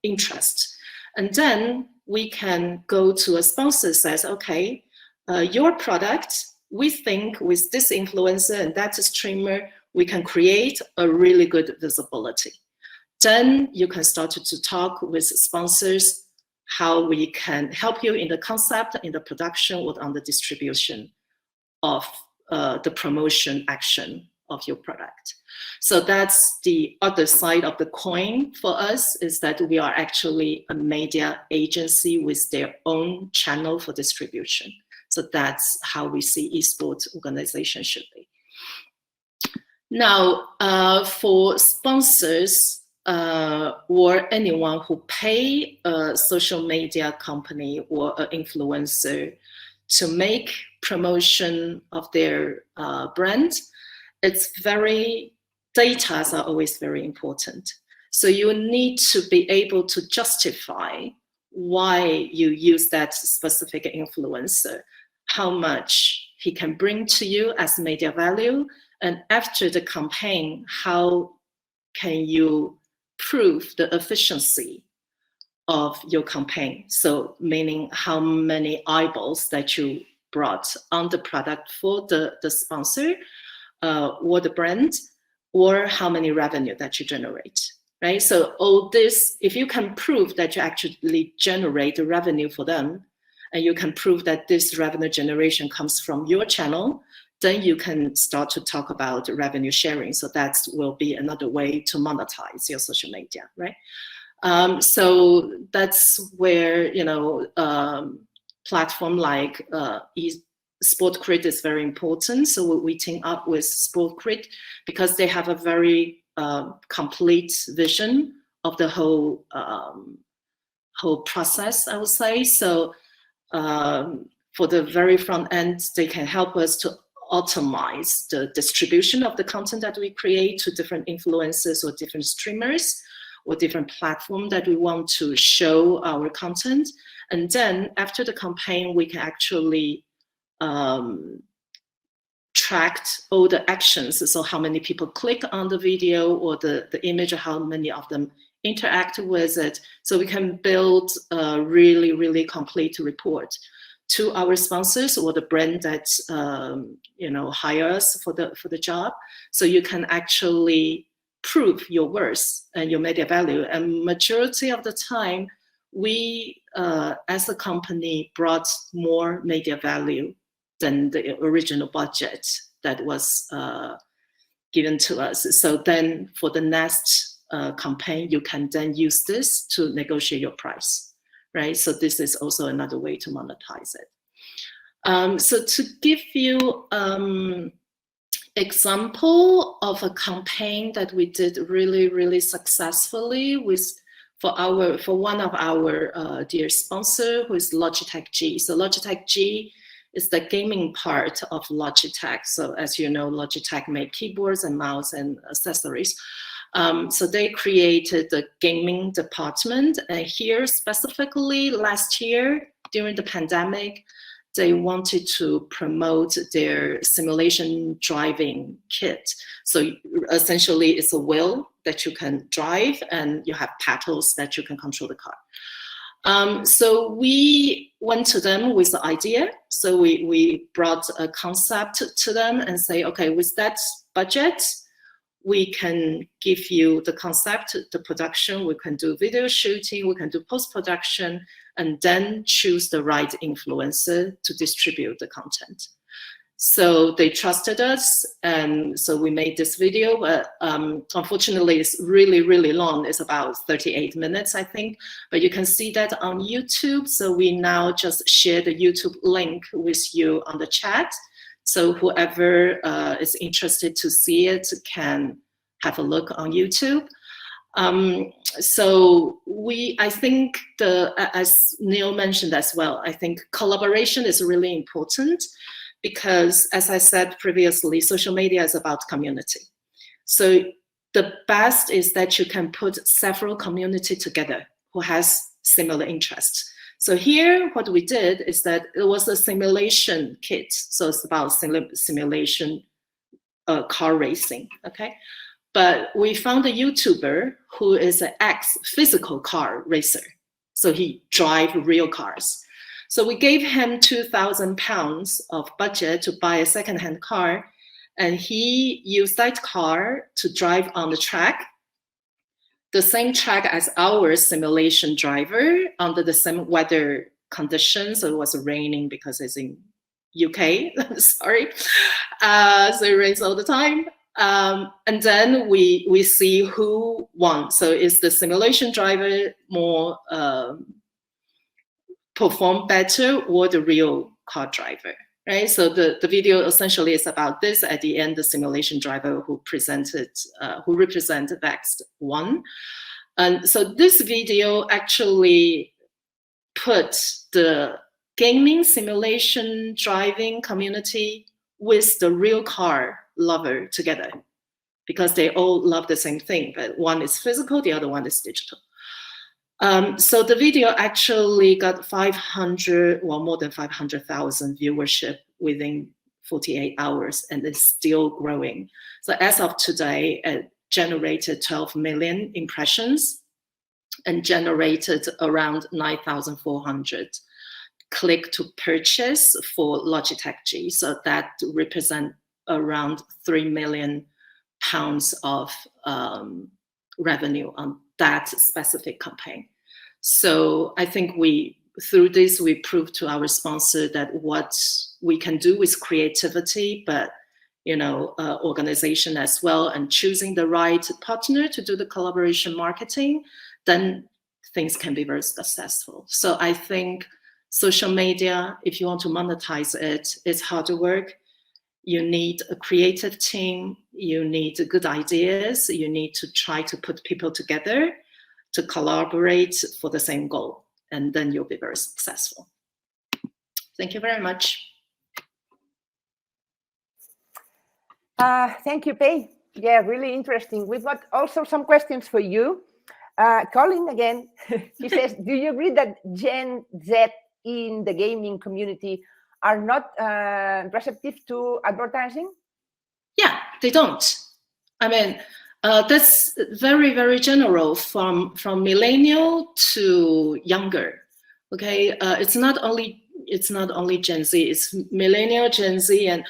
interests. And then we can go to a sponsor says, okay, your product, we think with this influencer and that streamer, we can create a really good visibility. Then you can start to talk with sponsors how we can help you in the concept, in the production, or on the distribution of the promotion action of your product. So that's the other side of the coin for us, is that we are actually a media agency with their own channel for distribution. So that's how we see esports organization should be. Now, for sponsors, or anyone who pay a social media company or an influencer to make promotion of their brand, data are always very important. So you need to be able to justify why you use that specific influencer, how much he can bring to you as media value, and after the campaign, how can you prove the efficiency of your campaign? So meaning how many eyeballs that you brought on the product for the sponsor or the brand, or how many revenue that you generate, right? So all this, if you can prove that you actually generate the revenue for them, and you can prove that this revenue generation comes from your channel, then you can start to talk about revenue sharing. So that will be another way to monetize your social media, right? So that's where, platform like SportCrit is very important. So we team up with SportCrit because they have a very complete vision of the whole process, I would say. So for the very front end, they can help us to optimize the distribution of the content that we create to different influencers or different streamers or different platforms that we want to show our content. And then after the campaign, we can actually track all the actions. So how many people click on the video or the image, or how many of them interact with it. So we can build a really, really complete report to our sponsors or the brand that hire us for the job, so you can actually prove your worth and your media value. And majority of the time, we as a company brought more media value than the original budget that was given to us. So then for the next campaign, you can then use this to negotiate your price, right? So this is also another way to monetize it. So to give you example of a campaign that we did really successfully for one of our dear sponsor, who is Logitech G. So Logitech G is the gaming part of Logitech. So as you know, Logitech make keyboards and mouse and accessories. So they created the gaming department. And here specifically last year during the pandemic, they wanted to promote their simulation driving kit. So essentially it's a wheel that you can drive and you have pedals that you can control the car. So we went to them with the idea. So we brought a concept to them and say, okay, with that budget, we can give you the concept, the production, we can do video shooting, we can do post-production, and then choose the right influencer to distribute the content. So they trusted us, and so we made this video, but unfortunately it's really long. It's about 38 minutes, I think, but you can see that on YouTube. So we now just share the YouTube link with you on the chat. So whoever is interested to see it can have a look on YouTube. So I think as Neil mentioned as well, I think collaboration is really important because, as I said previously, social media is about community. So the best is that you can put several community together who has similar interests. So here, what we did is that it was a simulation kit. So it's about simulation car racing, okay? But we found a YouTuber who is an ex-physical car racer. So he drives real cars. So we gave him £2,000 of budget to buy a secondhand car. And he used that car to drive on the track, the same track as our simulation driver under the same weather conditions. So it was raining because it's in UK, sorry. So it rains all the time. And then we see who won. So is the simulation driver more perform better or the real car driver, right? So the video essentially is about this. At the end, the simulation driver who represented Vexed won. And so this video actually put the gaming simulation driving community with the real car lover together, because they all love the same thing, but one is physical, the other one is digital. So the video actually got more than 500,000 viewership within 48 hours, and it's still growing. So as of today, it generated 12 million impressions and generated around 9,400 click to purchase for Logitech G. So that represents around £3 million of revenue on that specific campaign. So I think through this, we proved to our sponsor that what we can do with creativity, but organization as well, and choosing the right partner to do the collaboration marketing, then things can be very successful. So I think social media, if you want to monetize it, it's hard work. You need a creative team, you need good ideas, you need to try to put people together to collaborate for the same goal, and then you'll be very successful. Thank you very much. Thank you, Pei. Yeah, really interesting. We've got also some questions for you. Colin again, he says, do you agree that Gen Z in the gaming community are not receptive to advertising? Yeah, they don't. I mean, that's very general from millennial to younger. Okay, it's not only it's not only Gen Z, it's millennial, Gen Z, and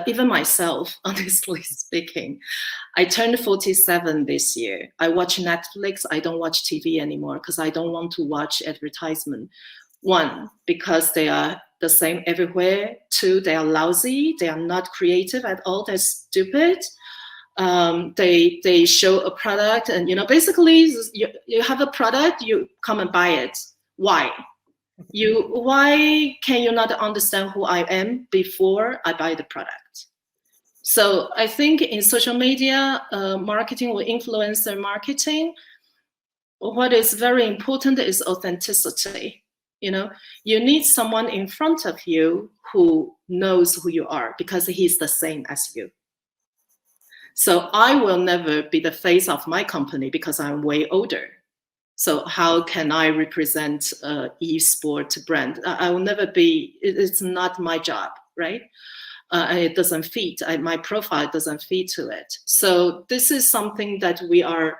even myself, honestly speaking. I turned 47 this year. I watch Netflix. I don't watch TV anymore because I don't want to watch advertisement. One, because they are the same everywhere. Two, they are lousy. They are not creative at all. They're stupid. They show a product, and basically you have a product, you come and buy it. Why? Why can you not understand who I am before I buy the product? So I think in social media marketing or influencer marketing, what is very important is authenticity. You need someone in front of you who knows who you are because he's the same as you. So I will never be the face of my company because I'm way older. So how can I represent an esports brand? I will never be, it's not my job, right? And it doesn't fit, my profile doesn't fit to it. So this is something that we are,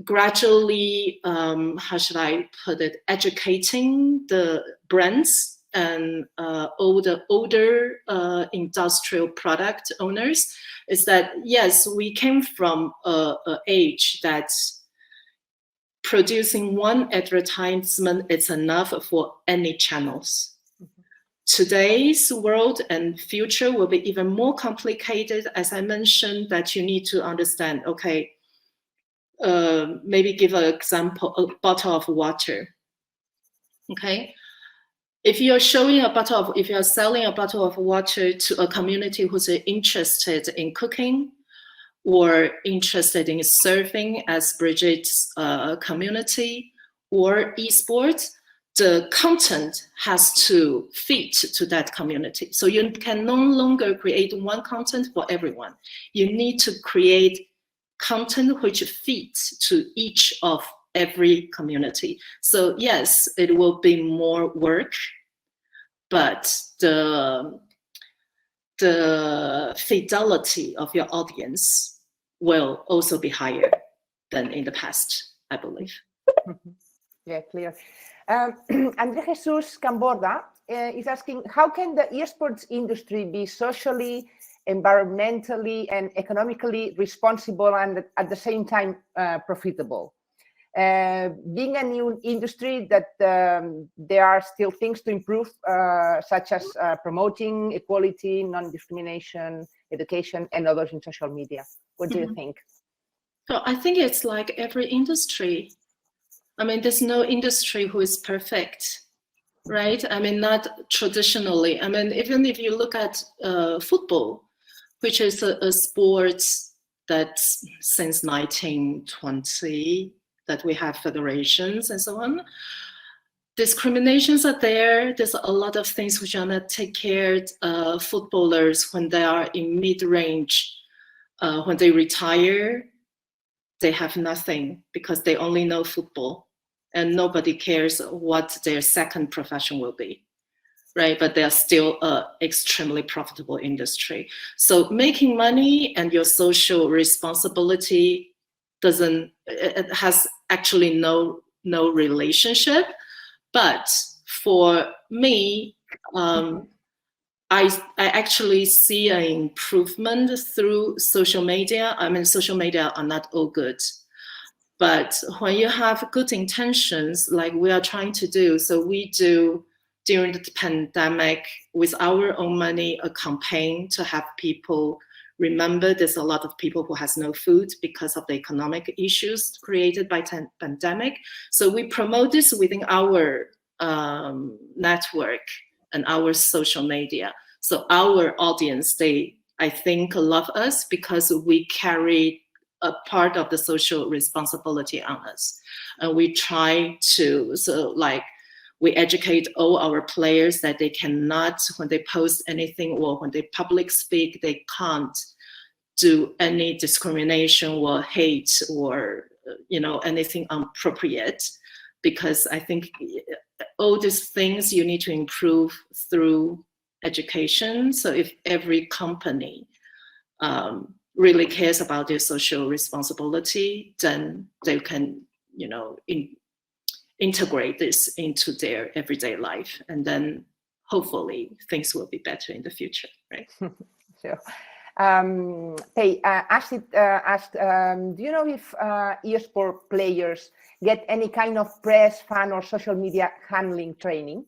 gradually, how should I put it, educating the brands and all the older industrial product owners, is that, yes, we came from an age that's producing one advertisement is enough for any channels. Today's world and future will be even more complicated. As I mentioned, that you need to understand, okay, maybe give an example, a bottle of water. Okay. If you're selling a bottle of water to a community who's interested in cooking, or interested in surfing as Bridget's community, or esports, the content has to fit to that community. So you can no longer create one content for everyone. You need to create content which fits to each of every community. So yes, it will be more work, but the fidelity of your audience will also be higher than in the past, I believe. Yeah, clear. Andre Jesus Camborda is asking, how can the esports industry be socially, environmentally, and economically responsible and at the same time profitable? Being a new industry, that there are still things to improve, such as promoting equality, non-discrimination, education, and others in social media. What do you think? So I think it's like every industry. I mean, there's no industry who is perfect, right? I mean, not traditionally. I mean, even if you look at football, which is a sport that since 1920, that we have federations and so on, discriminations are there. There's a lot of things which are not take care of footballers when they are in mid-range. When they retire, they have nothing because they only know football, and nobody cares what their second profession will be, right? But they are still an extremely profitable industry. So making money and your social responsibility it has actually no relationship. But for me, I actually see an improvement through social media. I mean, social media are not all good, but when you have good intentions, like we are trying to do, so we do during the pandemic with our own money, a campaign to have people remember there's a lot of people who has no food because of the economic issues created by pandemic. So we promote this within our network and our social media. So our audience, I think, love us because we carry a part of the social responsibility on us. And we try to, we educate all our players that they cannot, when they post anything or when they public speak, they can't do any discrimination or hate or, anything inappropriate. Because I think all these things you need to improve through education. So if every company really cares about their social responsibility, then they can, integrate this into their everyday life, and then hopefully things will be better in the future, right? So, Pei asked, do you know if eSport players get any kind of press, fan, or social media handling training?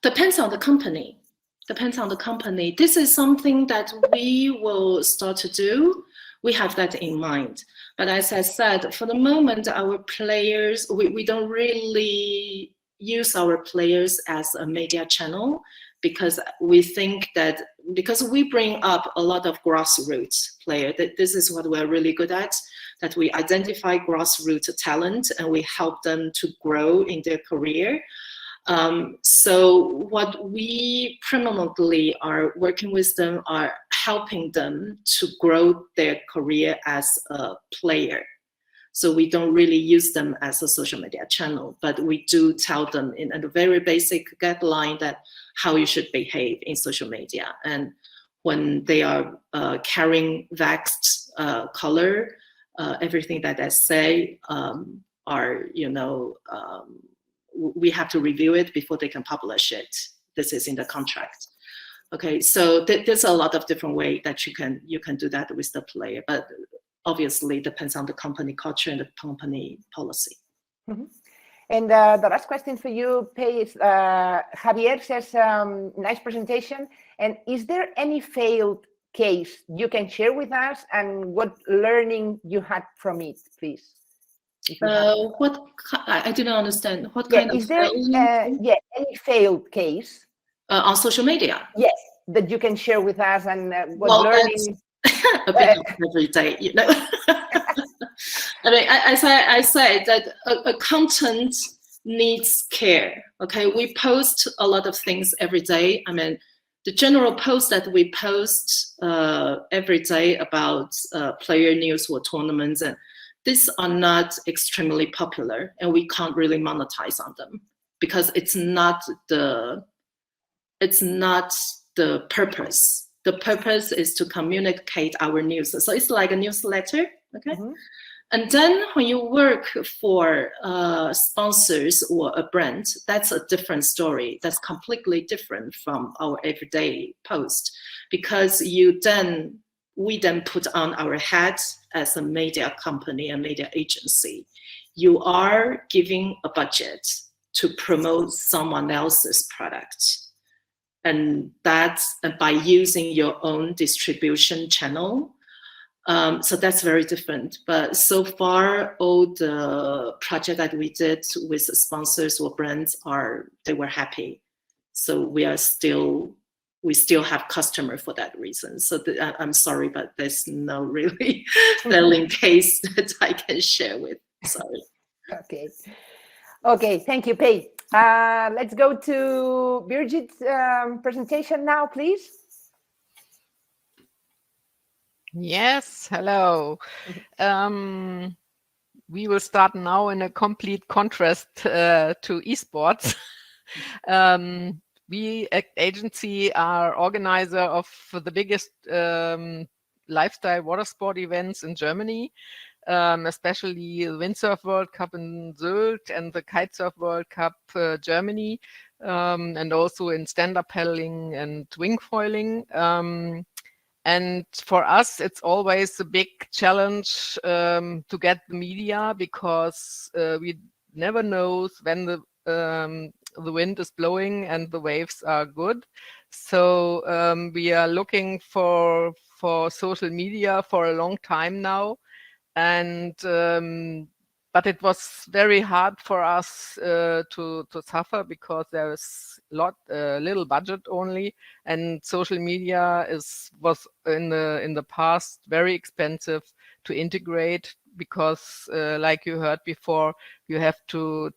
Depends on the company. Depends on the company. This is something that we will start to do. We have that in mind. But as I said, for the moment, our players, we don't really use our players as a media channel, because we think that because we bring up a lot of grassroots players, that this is what we're really good at, that we identify grassroots talent and we help them to grow in their career. So what we predominantly are working with them are helping them to grow their career as a player. So we don't really use them as a social media channel, but we do tell them in a very basic guideline that how you should behave in social media. And when they are carrying Vexed color, everything that I say are, we have to review it before they can publish it. This is in the contract. Okay, so there's a lot of different ways that you can do that with the player, but obviously depends on the company culture and the company policy. Mm-hmm. And the last question for you, Pei, is Javier says, nice presentation. And is there any failed case you can share with us, and what learning you had from it, please? What I do not understand. What kind is of there any failed case on social media? Yes, that you can share with us, and what learning. A bit of every day, I mean, I say that a content needs care. Okay, we post a lot of things every day. I mean, the general post that we post every day about player news or tournaments, and these are not extremely popular, and we can't really monetize on them because it's not the purpose. The purpose is to communicate our news. So it's like a newsletter, okay? Mm-hmm. And then when you work for sponsors or a brand, that's a different story. That's completely different from our everyday post, because we then put on our hat as a media company, a media agency. You are giving a budget to promote someone else's product. And that's by using your own distribution channel. So that's very different. But so far, all the project that we did with sponsors or brands they were happy. So we still have customer for that reason. So I'm sorry, but there's no really selling case that I can share with. Sorry. Okay, thank you, Pei. Let's go to Birgit's presentation now, please. Yes, hello. We will start now in a complete contrast to esports. We at agency are organizer of the biggest lifestyle water sport events in Germany. Especially the Windsurf World Cup in Sylt and the Kitesurf World Cup Germany, and also in stand-up paddling and wing foiling. And for us, it's always a big challenge to get the media, because we never know when the wind is blowing and the waves are good. So we are looking for social media for a long time now. And but it was very hard for us to suffer, because there is little budget only, and social media was in the past very expensive to integrate, because like you heard before, you have to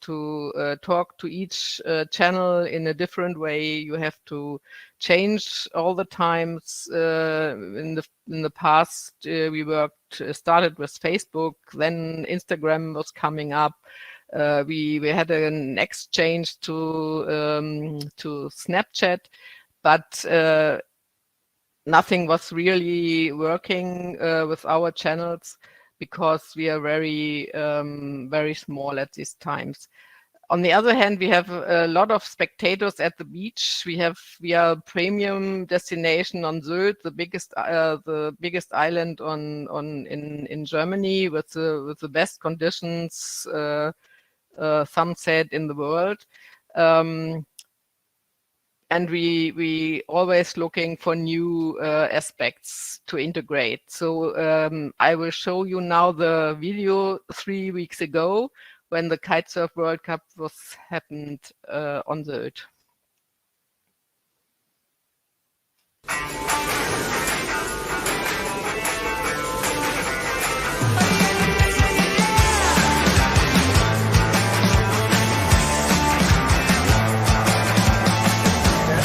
talk to each channel in a different way. You have to change all the times. In the past, we started with Facebook, then Instagram was coming up. We had an exchange to Snapchat, but nothing was really working with our channels. because we are very small at these times. On the other hand, we have a lot of spectators at the beach. We are a premium destination on Sylt, the biggest island in Germany, with the best conditions, sunset in the world. And we always looking for new aspects to integrate. So I will show you now the video 3 weeks ago when the Kitesurf World Cup happened on Sylt.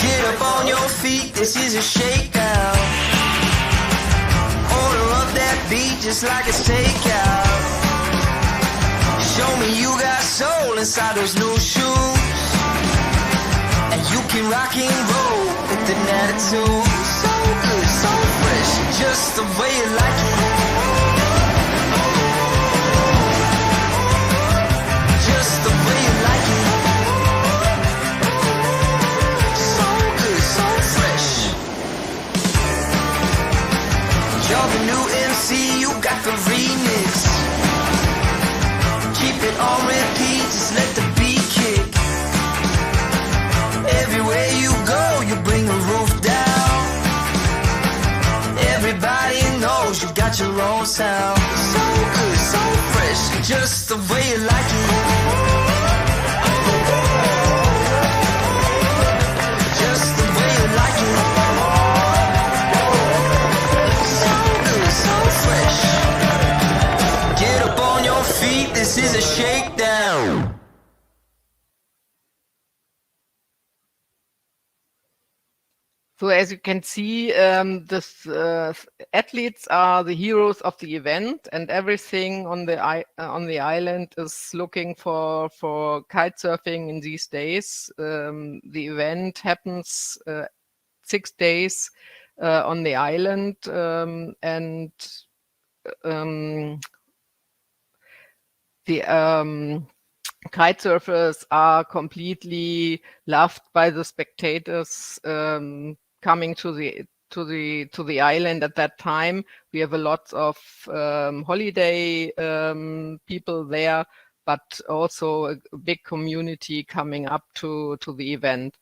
Get up on your feet, this is a shakedown. Order up that beat just like a takeout. Show me you got soul inside those new shoes, and you can rock and roll with an attitude. So good, so fresh, just the way you like it. Just the way you like it. So good, so fresh. You're the new MC, you got the remix. Keep it on repeat, just let the beat kick. Everywhere you go, you bring the roof down. Everybody knows you got your own sound. So good, so fresh, just the way you like it. Just the way you like it. So good, so fresh. Get up on your feet, this is a shakedown. So as you can see, athletes are the heroes of the event, and everything on the island is looking for kite surfing in these days. The event happens 6 days on the island, and the kite surfers are completely loved by the spectators coming to the island at that time. We have a lot of holiday people there, but also a big community coming up to the event.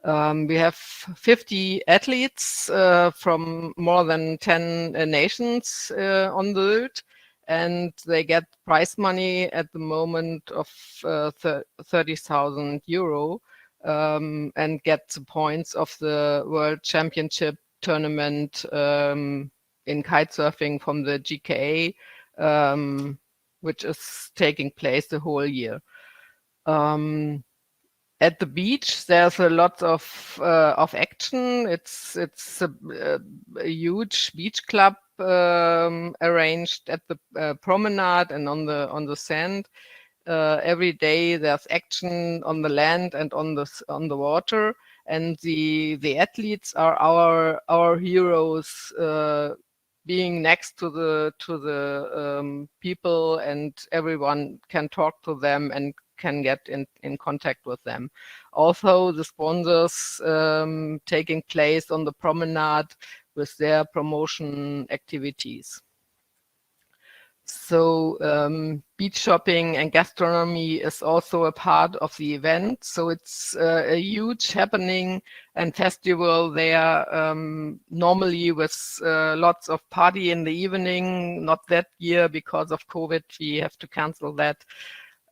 We have 50 athletes from more than 10 nations on the route, and they get prize money at the moment of 30,000 euro, and get the points of the World Championship tournament in kitesurfing from the GKA, which is taking place the whole year. At the beach, there's a lot of action. It's a huge beach club arranged at the promenade and on the sand. Every day there's action on the land and on the water, and the athletes are our heroes, being next to the people, and everyone can talk to them and can get in contact with them. Also, the sponsors taking place on the promenade with their promotion activities. So beach shopping and gastronomy is also a part of the event. So it's a huge happening and festival there, normally with lots of party in the evening. Not that year because of COVID, we have to cancel that.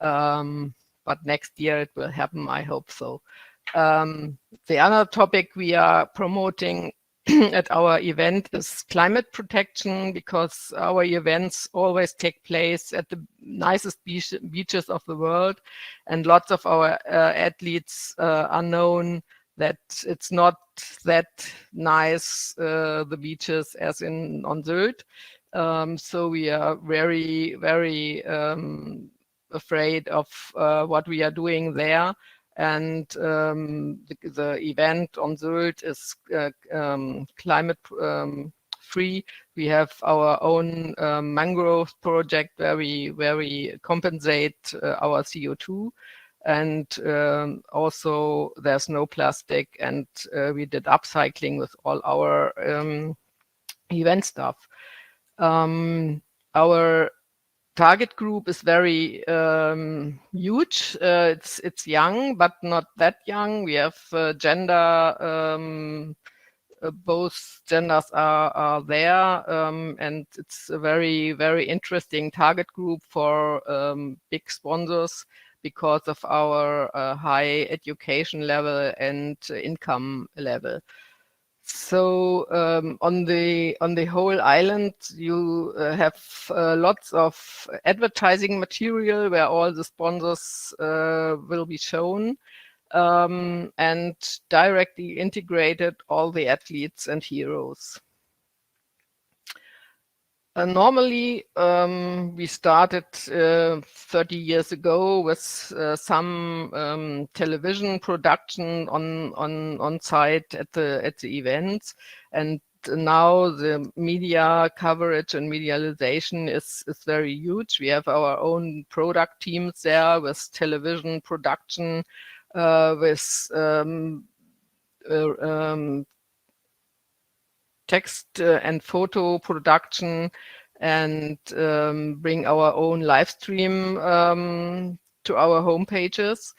But next year it will happen, I hope so. The other topic we are promoting at our event is climate protection, because our events always take place at the nicest beaches of the world, and lots of our athletes are known that it's not that nice, the beaches as on Sylt. So we are very, very afraid of what we are doing there. And the event on Sylt is climate free. We have our own mangrove project where we compensate our CO2, and also there's no plastic, and we did upcycling with all our event stuff. Our target group is very huge. It's young, but not that young. We have gender. Both genders are there, and it's a very, very interesting target group for big sponsors because of our high education level and income level. So on the whole island, you have lots of advertising material where all the sponsors will be shown, and directly integrated all the athletes and heroes. Normally, we started 30 years ago with some television production on site at the events, and now the media coverage and medialization is very huge. We have our own product teams there with television production, with text and photo production, and bring our own live stream to our homepages.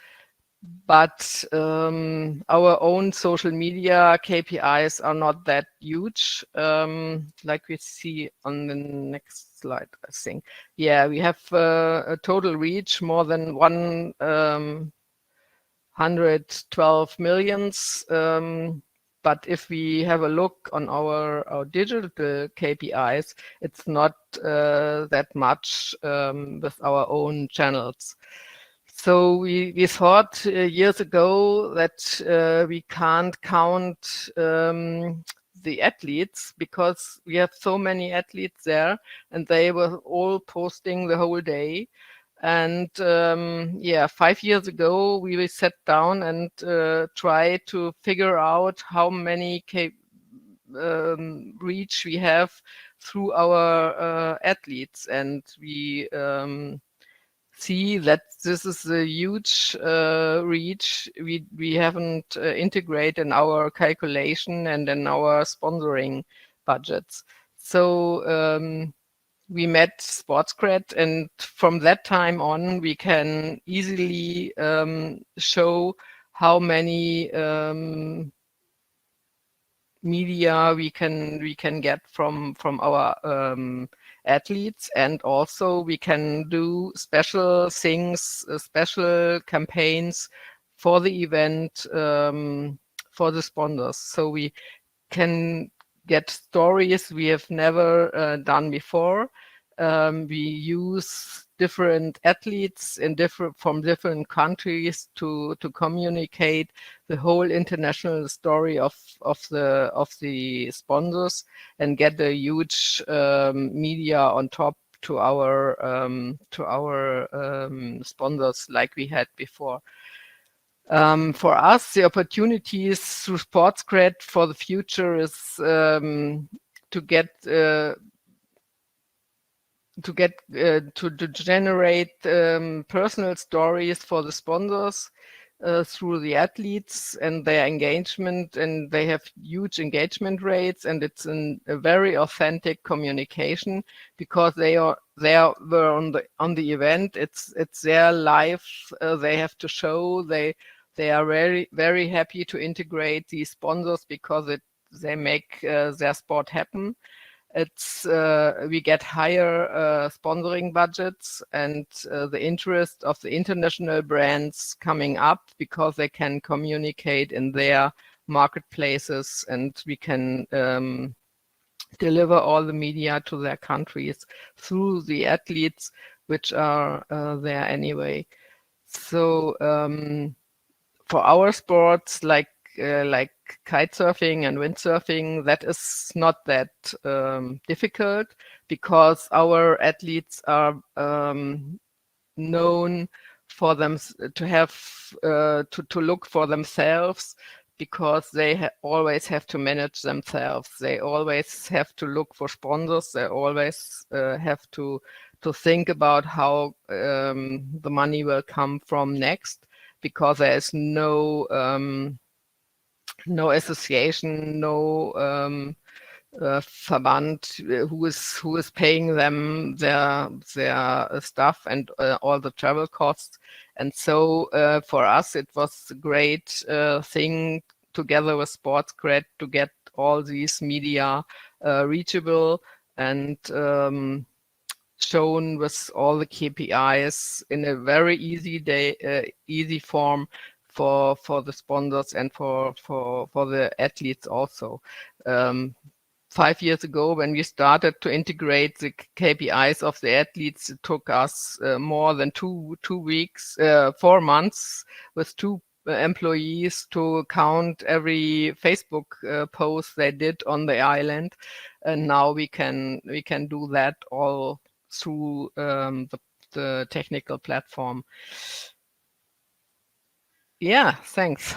But our own social media KPIs are not that huge, like we see on the next slide, I think. Yeah, we have a total reach more than 112 millions. But if we have a look on our digital KPIs, it's not that much with our own channels. So we thought years ago that we can't count the athletes because we have so many athletes there, and they were all posting the whole day. And 5 years ago, we sat down and tried to figure out how many reach we have through our athletes. And we see that this is a huge reach we haven't integrated in our calculation and in our sponsoring budgets. So we met SportsCred, and from that time on, we can easily show how many media we can get from our athletes, and also we can do special things, special campaigns for the event, for the sponsors. So we can get stories we have never done before. We use different athletes from different countries to communicate the whole international story of the sponsors and get a huge media on top to our sponsors like we had before. For us, the opportunities through SportsCred for the future is to generate personal stories for the sponsors through the athletes and their engagement, and they have huge engagement rates, and it's a very authentic communication because they were on the event. It's their life. They have to show. They are very, very happy to integrate these sponsors because they make their sport happen. We get higher sponsoring budgets, and the interest of the international brands coming up because they can communicate in their marketplaces, and we can deliver all the media to their countries through the athletes which are there anyway. So for our sports like kite surfing and windsurfing, that is not that difficult because our athletes are known for them to have to look for themselves, because they always have to manage themselves. They always have to look for sponsors. They always have to think about how the money will come from next, because there is no association, no Verband who is paying them their stuff and all the travel costs. And so for us, it was a great thing together with SportsCred to get all these media reachable and shown with all the KPIs in a very easy form for the sponsors and for the athletes also. 5 years ago, when we started to integrate the KPIs of the athletes, it took us more than 2 weeks, 4 months with 2 employees to count every Facebook post they did on the island, and now we can do that all through the technical platform. Yeah, thanks.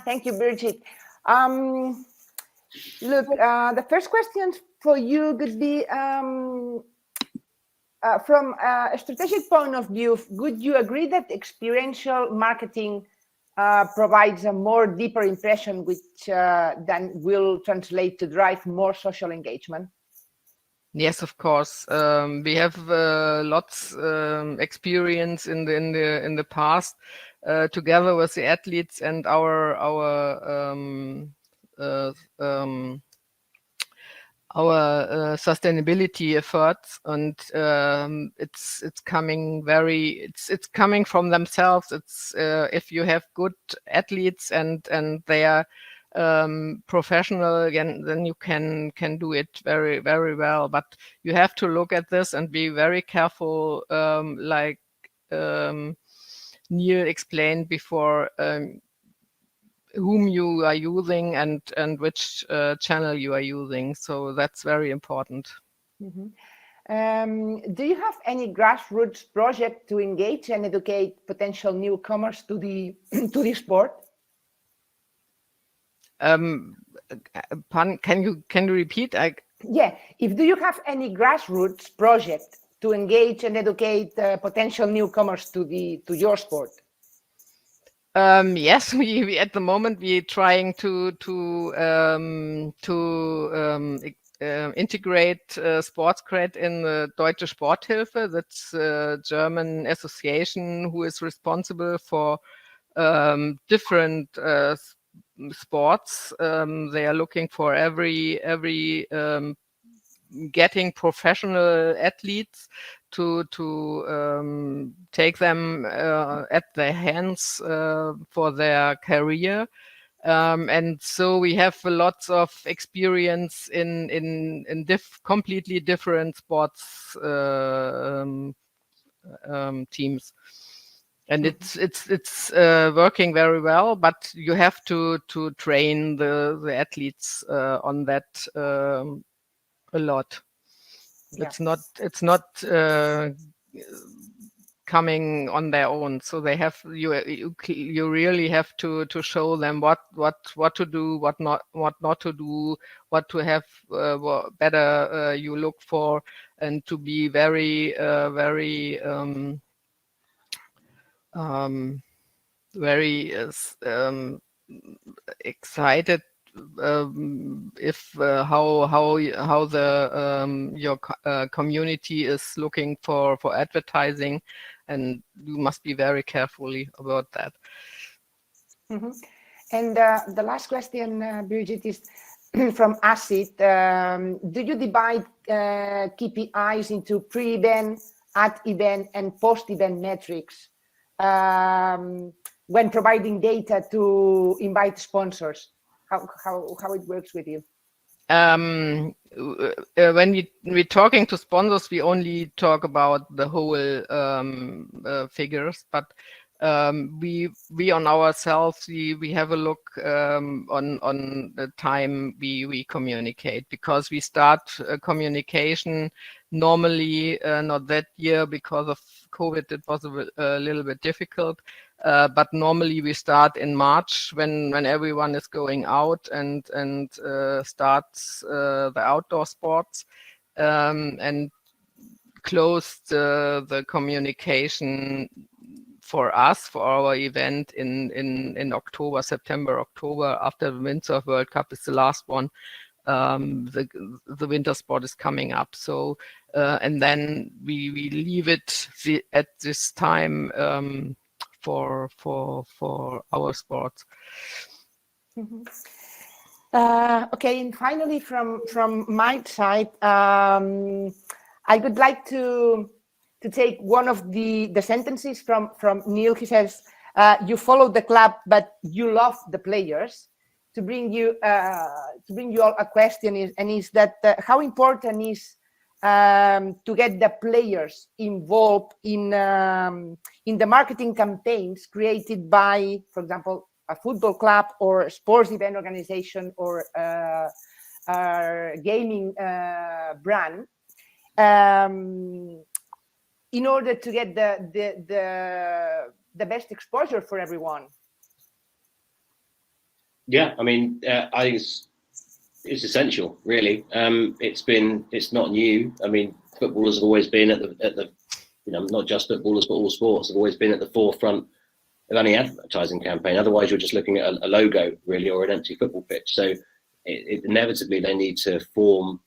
Thank you, Birgit. Look, the first question for you would be, from a strategic point of view, would you agree that experiential marketing provides a more deeper impression, which then will translate to drive more social engagement? Yes, of course. We have lots experience in the past together with the athletes and our sustainability efforts, and it's coming from themselves. It's if you have good athletes and they are professional, again, then you can do it very, very well. But you have to look at this and be very careful, like Neil explained before, whom you are using and which channel you are using. So that's very important. Mm-hmm. Do you have any grassroots project to engage and educate potential newcomers to the sport? Can you repeat? Yeah. Do you have any grassroots project to engage and educate potential newcomers to your sport? Yes, we at the moment we're trying to integrate SportsCred in the Deutsche Sporthilfe. That's a German association who is responsible for different sports. They are looking for every getting professional athletes to take them at their hands for their career. And so we have lots of experience in completely different sports teams. And it's working very well, but you have to train the athletes on that a lot. Yeah. It's not coming on their own. So they have you really have to show them what to do, what not to do, what to have better you look for, and to be very excited if how the your community is looking for advertising, and you must be very carefully about that. Mm-hmm. And the last question, Birgit, is from Acid. Do you divide KPIs into pre-event, at event, and post-event metrics when providing data to invite sponsors? How it works with you? When we're talking to sponsors, we only talk about the whole figures, but we on ourselves we have a look on the time we communicate, because we start communication normally not that year because of COVID. It was a little bit difficult, But normally we start in March when everyone is going out and starts the outdoor sports, and close the communication for us, for our event in October, September, October, after the Windsurf World Cup is the last one. The winter sport is coming up. So, and then we leave it at this time for our sports. Mm-hmm. Okay, and finally, from my side, I would like to take one of the sentences from Neil. He says, "You follow the club, but you love the players." To bring you all a question is that how important is to get the players involved in the marketing campaigns created by, for example, a football club or a sports event organization or a gaming brand, in order to get the best exposure for everyone. Yeah, I mean, I think it's essential, really. It's not new. I mean, footballers have always been at the not just footballers, but all sports have always been at the forefront of any advertising campaign. Otherwise, you're just looking at a logo, really, or an empty football pitch. So inevitably, they need to form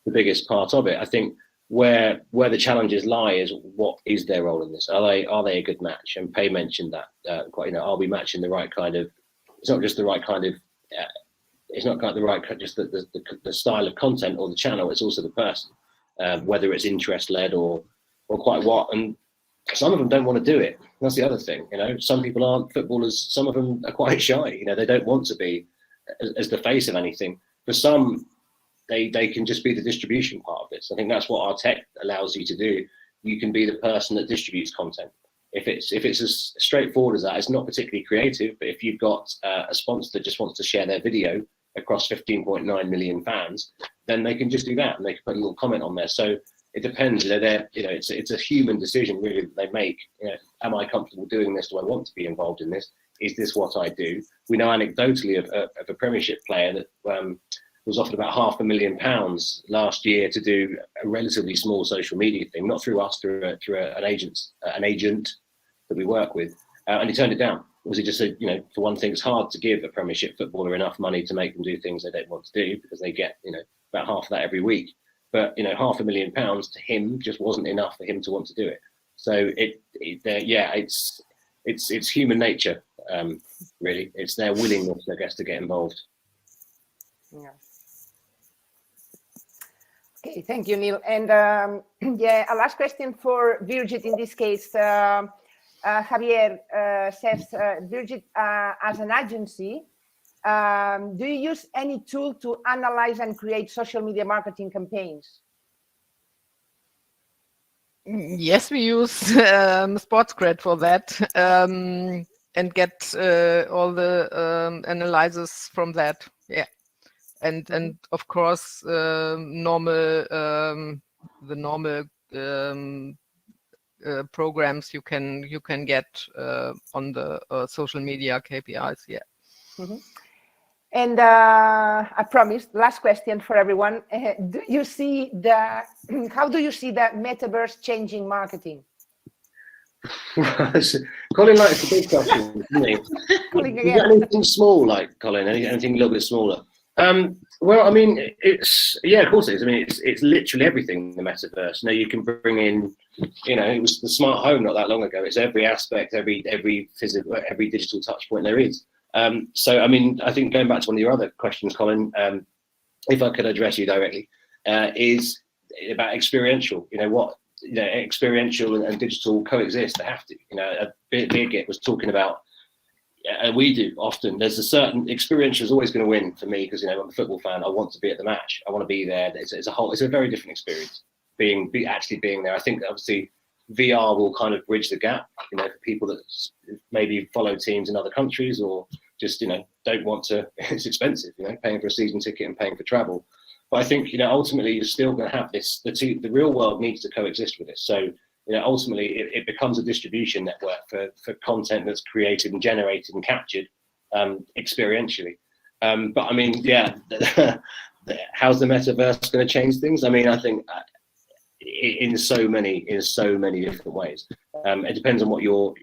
the biggest part of it. I think where the challenges lie is, what is their role in this? Are they a good match? And Pei mentioned that are we matching the right kind of? It's not just the right kind of. It's not the right just the style of content or the channel. It's also the person, whether it's interest led or quite what. And some of them don't want to do it. That's the other thing. Some people aren't footballers. Some of them are quite shy. They don't want to be as the face of anything. For some, they can just be the distribution part of this. I think that's what our tech allows you to do. You can be the person that distributes content. If it's as straightforward as that, it's not particularly creative, but if you've got a sponsor that just wants to share their video across 15.9 million fans, then they can just do that, and they can put a little comment on there. So it depends. It's a human decision really that they make. Am I comfortable doing this? Do I want to be involved in this? Is this what I do? We know anecdotally of a Premiership player that was offered about £500,000 last year to do a relatively small social media thing, not through us, through an agent that we work with, and he turned it down. Was he just said, for one thing, it's hard to give a Premiership footballer enough money to make them do things they don't want to do, because they get about half of that every week. But £500,000 to him just wasn't enough for him to want to do it. So it's human nature, really. It's their willingness, I guess, to get involved. Yeah. Okay, thank you, Neil. And a last question for Birgit in this case. Javier says, Birgit, as an agency, do you use any tool to analyze and create social media marketing campaigns? Yes, we use SportsGrid for that, and get all the analysis from that. Yeah. And of course, the normal programs you can get on the social media KPIs. Yeah. Mm-hmm. And I promised, last question for everyone. How do you see the metaverse changing marketing? Colin likes the big questions, doesn't he? You got anything small, like Colin? Anything a little bit smaller? Well, I mean, of course it is. I mean, it's literally everything, the metaverse. You can bring in, it was the smart home not that long ago. It's every aspect, every physical, every digital touch point there is. So, I mean, I think going back to one of your other questions, Colin, if I could address you directly, is about experiential. Experiential and digital coexist. They have to. Birgit was talking about. And we do often. There's a certain experiential is always going to win for me, because I'm a football fan. I want to be at the match. I want to be there. It's a very different experience actually being there. I think obviously VR will kind of bridge the gap, for people that maybe follow teams in other countries, or just don't want to. It's expensive, paying for a season ticket and paying for travel. But I think ultimately you're still going to have this. The real world needs to coexist with this. So ultimately it becomes a distribution network for content that's created and generated and captured experientially. But I mean, yeah, how's the metaverse going to change things? I mean, I think in so many different ways. It depends on what you're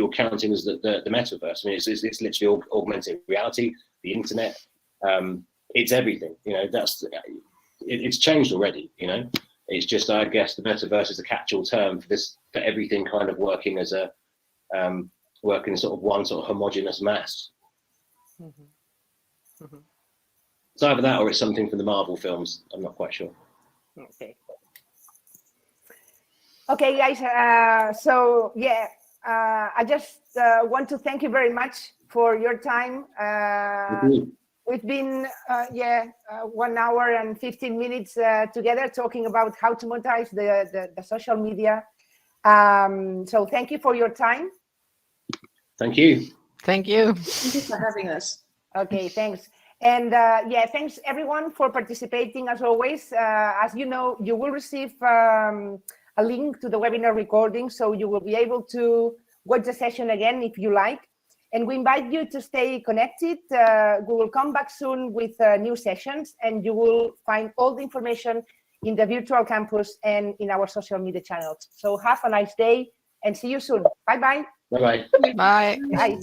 counting as the metaverse. I mean, it's literally augmented reality, the internet. It's everything. It's changed already. It's just, I guess, the metaverse is a catch-all term for everything kind of working as a working sort of one sort of homogeneous mass. Mm-hmm. Mm-hmm. It's either that or it's something from the Marvel films. I'm not quite sure. Okay, guys. So yeah, I just want to thank you very much for your time. We've been 1 hour and 15 minutes together talking about how to monetize the social media. So thank you for your time. Thank you. Thank you. Thank you for having us. Okay, thanks. And thanks everyone for participating as always. As you know, you will receive a link to the webinar recording, so you will be able to watch the session again if you like. And we invite you to stay connected. We will come back soon with new sessions, and you will find all the information in the virtual campus and in our social media channels. So have a nice day and see you soon. Bye-bye. Bye-bye. Bye. Bye.